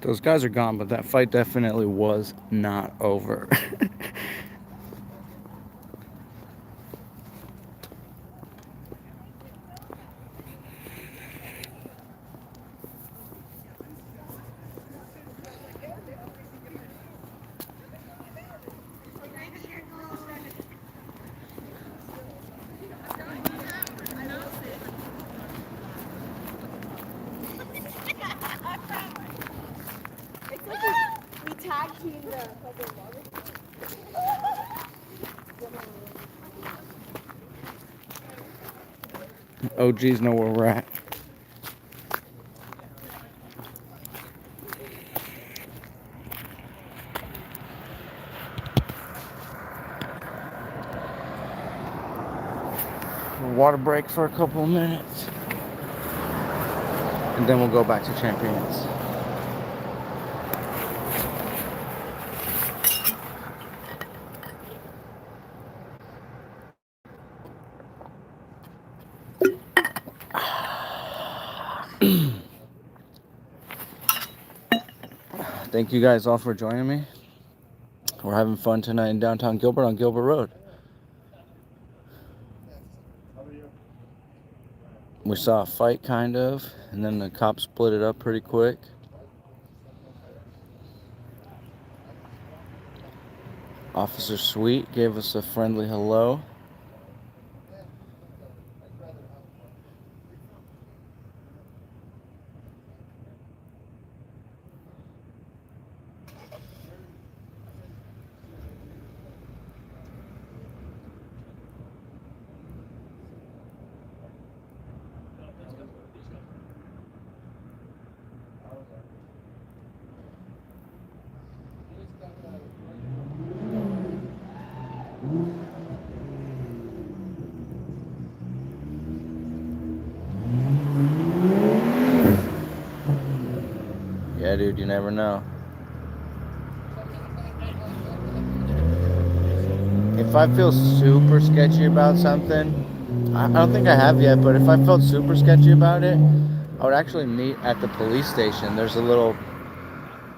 Those guys are gone, but that fight definitely was not over. We tag teamed the fucking OGs know where we're at. Water break for a couple of minutes, and then we'll go back to champions. Thank you guys all for joining me. We're having fun tonight in downtown Gilbert on Gilbert Road. We saw a fight kind of, and then the cops split it up pretty quick. Officer Sweet gave us a friendly hello. Yeah, dude, you never know. If I feel super sketchy about something, I don't think I have yet, but if I felt super sketchy about it, I would actually meet at the police station. There's a little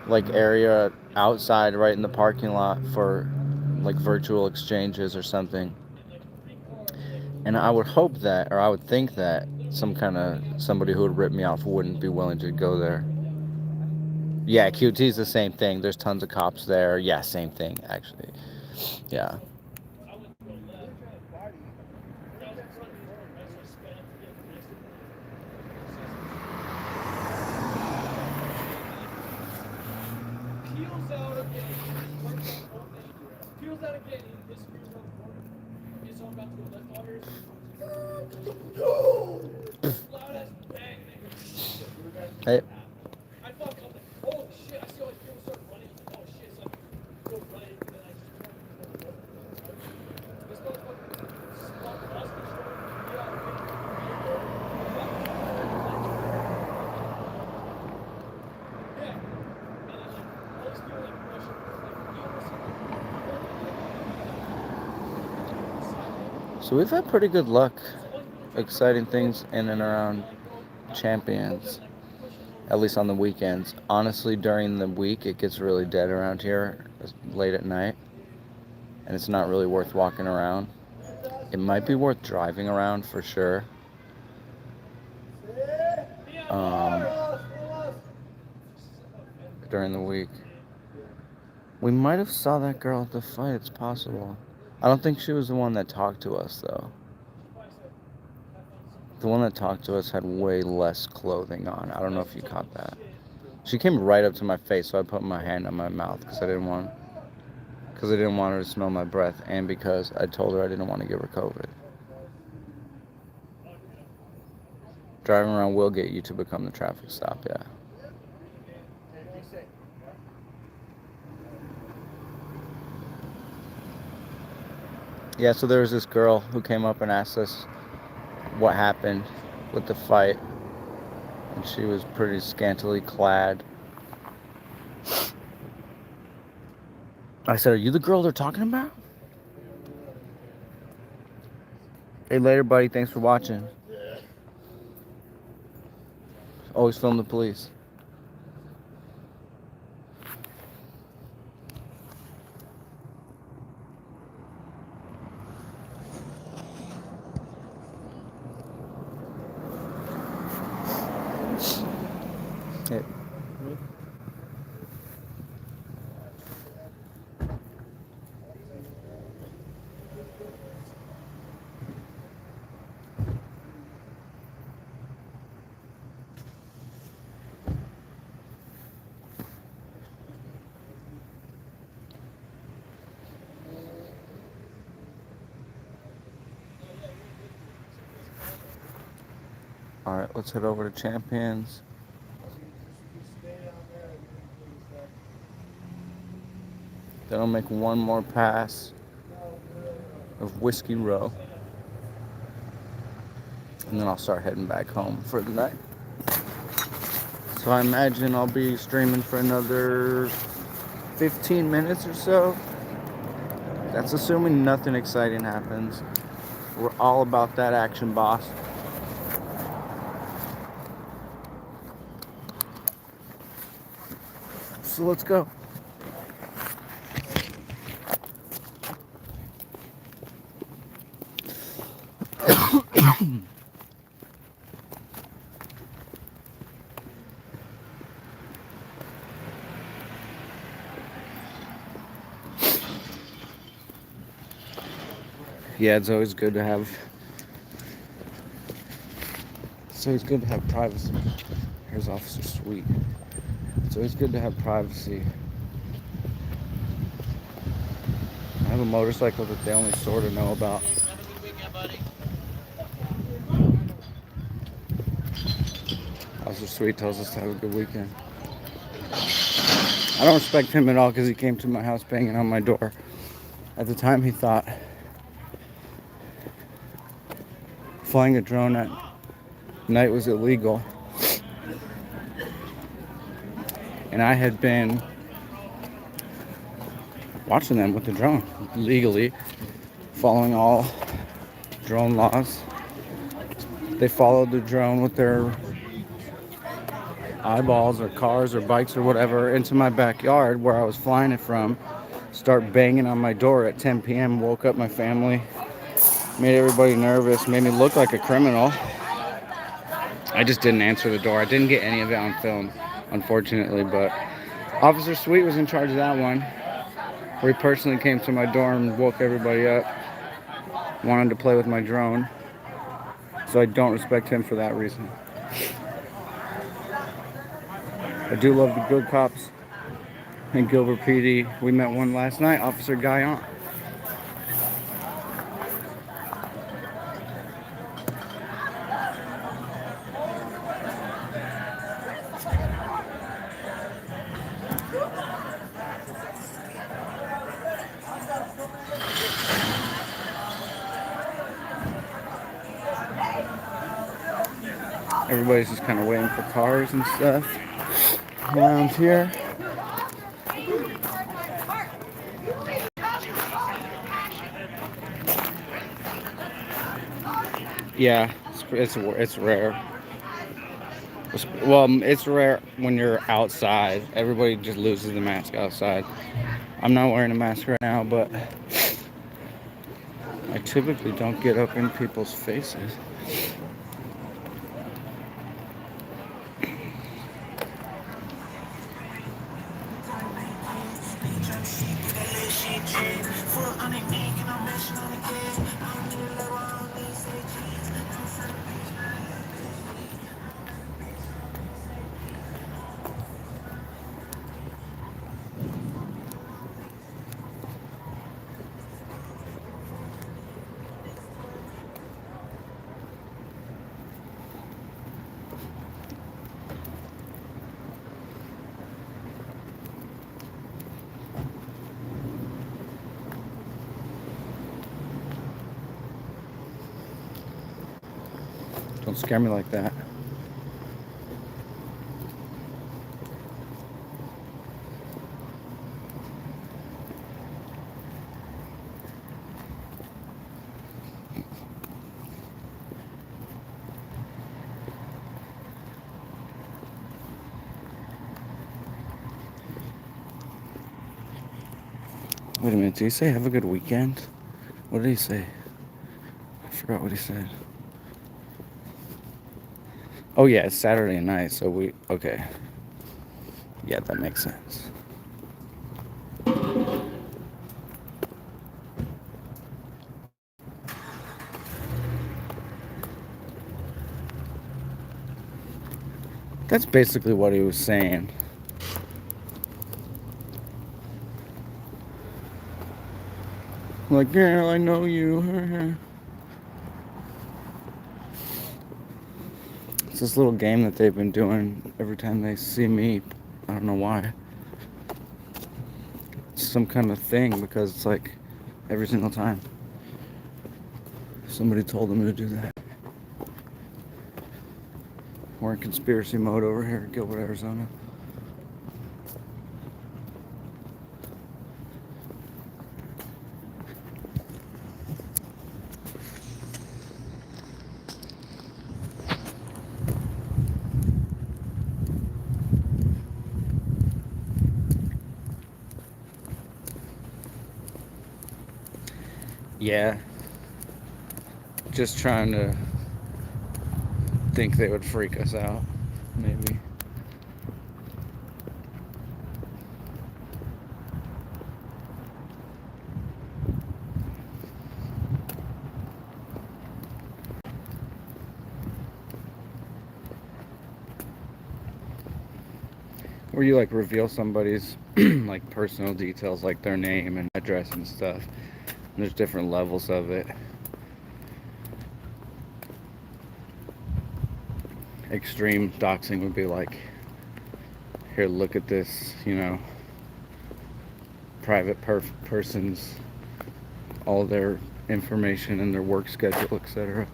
like area outside right in the parking lot for like virtual exchanges or something. And I would hope that, or I would think that somebody who would rip me off wouldn't be willing to go there. Yeah, QT's the same thing. There's tons of cops there. Yeah, same thing actually. Yeah. Hey. So we've had pretty good luck, exciting things in and around Champions, at least on the weekends. Honestly, during the week, it gets really dead around here late at night, and it's not really worth walking around. It might be worth driving around for sure. During the week. We might have saw that girl at the fight, it's possible. I don't think she was the one that talked to us, though. The one that talked to us had way less clothing on. I don't know if you caught that. She came right up to my face, so I put my hand on my mouth because I didn't want her to smell my breath, and because I told her I didn't want to give her COVID. Driving around will get you to become the traffic stop, yeah. Yeah, so there was this girl who came up and asked us what happened with the fight, and she was pretty scantily clad. I said, "Are you the girl they're talking about?" Hey, later, buddy. Thanks for watching. Always film the police. Hey. All right, let's head over to Champions. Then I'll make one more pass of Whiskey Row. And then I'll start heading back home for the night. So I imagine I'll be streaming for another 15 minutes or so. That's assuming nothing exciting happens. We're all about that action, boss. So let's go. Yeah, it's always good to have privacy. Here's Officer Sweet. It's always good to have privacy. I have a motorcycle that they only sort of know about. Have a good weekend, buddy. Officer Sweet tells us to have a good weekend. I don't respect him at all because he came to my house banging on my door. At the time, he thought flying a drone at night was illegal. and I had been watching them with the drone legally, following all drone laws. They followed the drone with their eyeballs or cars or bikes or whatever into my backyard where I was flying it from, start banging on my door at 10 p.m., woke up my family, made everybody nervous, made me look like a criminal. I just didn't answer the door. I didn't get any of it on film, unfortunately, but Officer Sweet was in charge of that one, where he personally came to my door and woke everybody up, wanted to play with my drone, so I don't respect him for that reason. I do love the good cops in Gilbert PD. We met one last night, Officer Guyon. Everybody's just kind of waiting for cars and stuff around here. Yeah, it's rare. Well, it's rare when you're outside. Everybody just loses the mask outside. I'm not wearing a mask right now, but I typically don't get up in people's faces. Don't scare me like that. Wait a minute, did he say have a good weekend? What did he say? I forgot what he said. Oh yeah, it's Saturday night, so okay. Yeah, that makes sense. That's basically what he was saying. Like, girl, I know you. It's this little game that they've been doing every time they see me. I don't know why. It's some kind of thing because it's like every single time somebody told them to do that. We're in conspiracy mode over here in Gilbert, Arizona. Yeah, just trying to think they would freak us out, maybe. Where you like reveal somebody's like personal details, like their name and address and stuff. And there's different levels of it. Extreme doxing would be like, here, look at this, private person's, all their information and their work schedule, etc.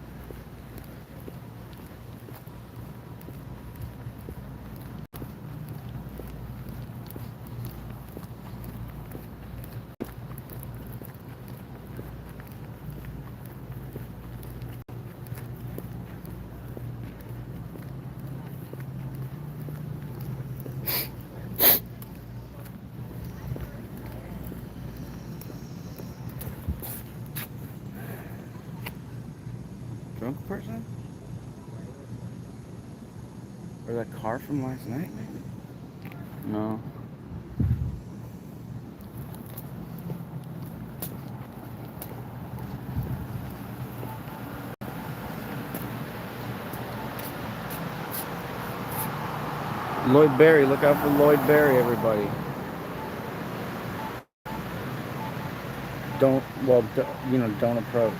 drunk person? Or that car from last night, maybe? No. Lloyd Berry, look out for Lloyd Berry, everybody. Don't, well, you know, don't approach.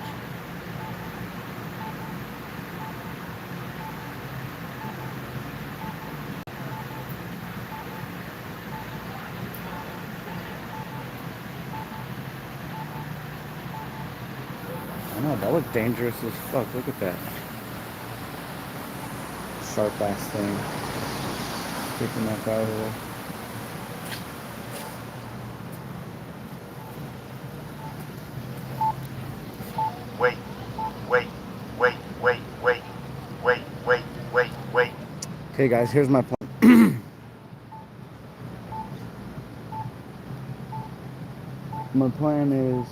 I know, that looked dangerous as fuck. Look at that. Sharp ass thing. Keeping that guy away. Wait, wait, wait, wait, wait, wait, wait, wait, wait. Okay, guys, here's my plan. My plan is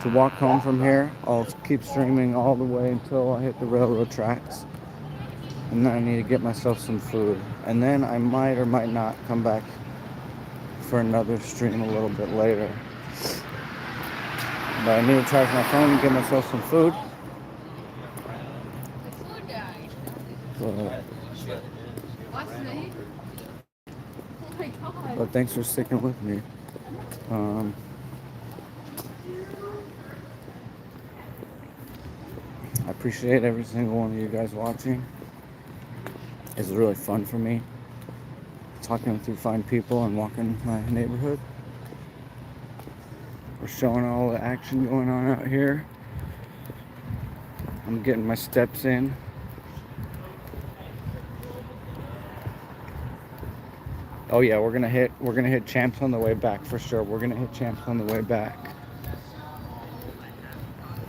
to walk home from here. I'll keep streaming all the way until I hit the railroad tracks. And then I need to get myself some food. And then I might or might not come back for another stream a little bit later. But I need to charge my phone and get myself some food. But thanks for sticking with me. I appreciate every single one of you guys watching. It's really fun for me talking to fine people and walking my neighborhood. We're showing all the action going on out here. I'm getting my steps in. Oh yeah, we're gonna hit Champs on the way back for sure. We're gonna hit Champs on the way back.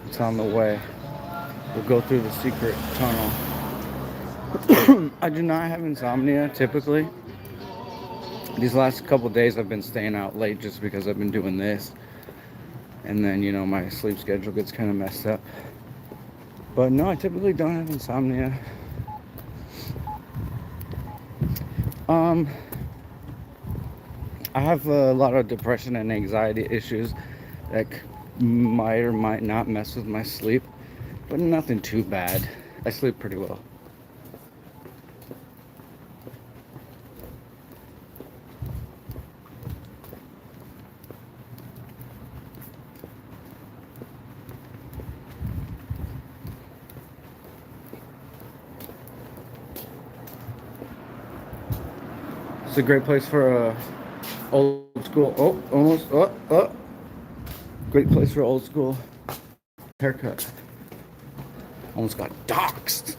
It's on the way. We'll go through the secret tunnel. I do not have insomnia typically. These last couple days I've been staying out late just because I've been doing this. And then, you know, my sleep schedule gets kind of messed up. But no, I typically don't have insomnia. I have a lot of depression and anxiety issues that might or might not mess with my sleep, but nothing too bad. I sleep pretty well. It's a great place for a old school. Oh, almost. Oh. Great place for old school haircut. Almost got doxxed.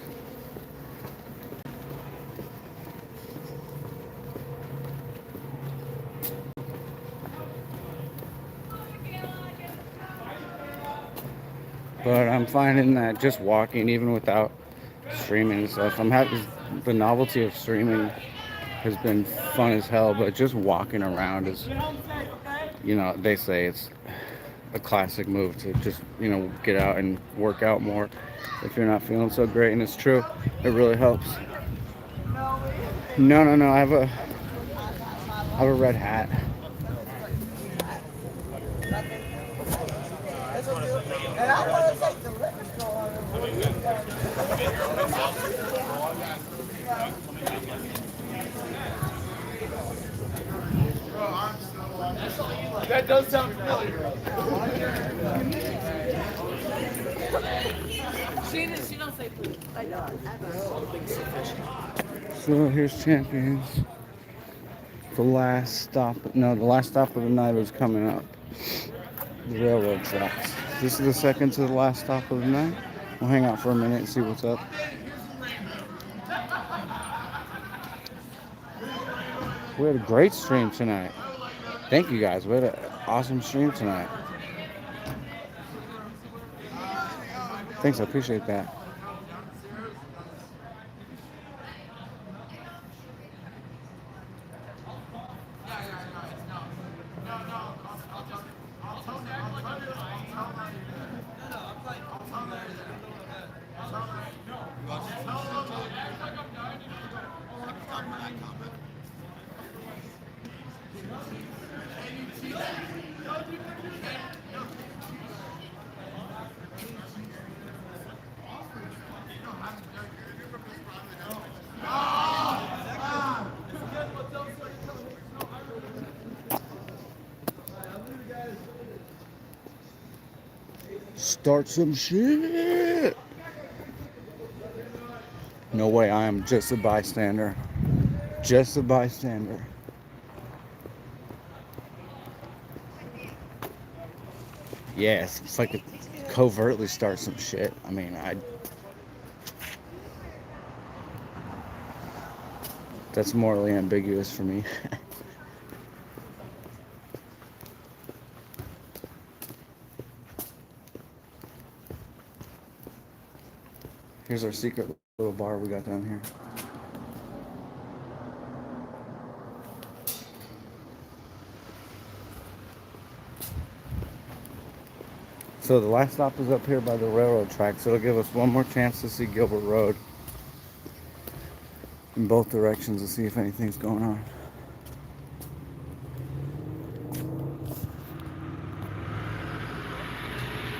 But I'm finding that just walking, even without streaming and stuff, I'm happy. The novelty of streaming has been fun as hell, but just walking around is, you know, they say it's a classic move to just, you know, get out and work out more if you're not feeling so great, and it's true. It really helps. No, I have a red hat. That does sound familiar. She don't say food. I know. So here's Champions. The last stop of the night is coming up. The railroad tracks. This is the second to the last stop of the night. We'll hang out for a minute and see what's up. We had a great stream tonight. Thank you guys. We had an awesome stream tonight. Thanks, I appreciate that. Start some shit. No way, I am just a bystander. Just a bystander. Yes, it's like a covertly start some shit. I mean, that's morally ambiguous for me. Here's our secret little bar we got down here. So the last stop is up here by the railroad tracks. It'll give us one more chance to see Gilbert Road in both directions to see if anything's going on.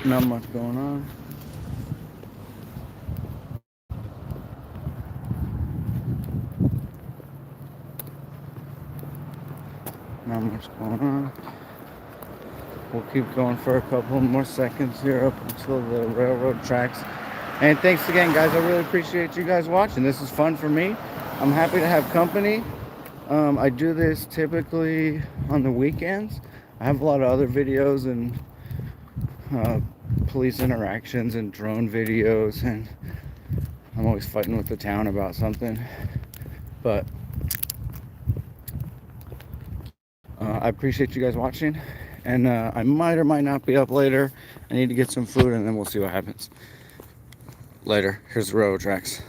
Not much going on. Not much going on. We'll keep going for a couple more seconds here up until the railroad tracks. And thanks again, guys. I really appreciate you guys watching. This is fun for me. I'm happy to have company. I do this typically on the weekends. I have a lot of other videos and police interactions and drone videos, and I'm always fighting with the town about something. But I appreciate you guys watching, and I might or might not be up later. I need to get some food, and then we'll see what happens. Later. Here's the railroad tracks.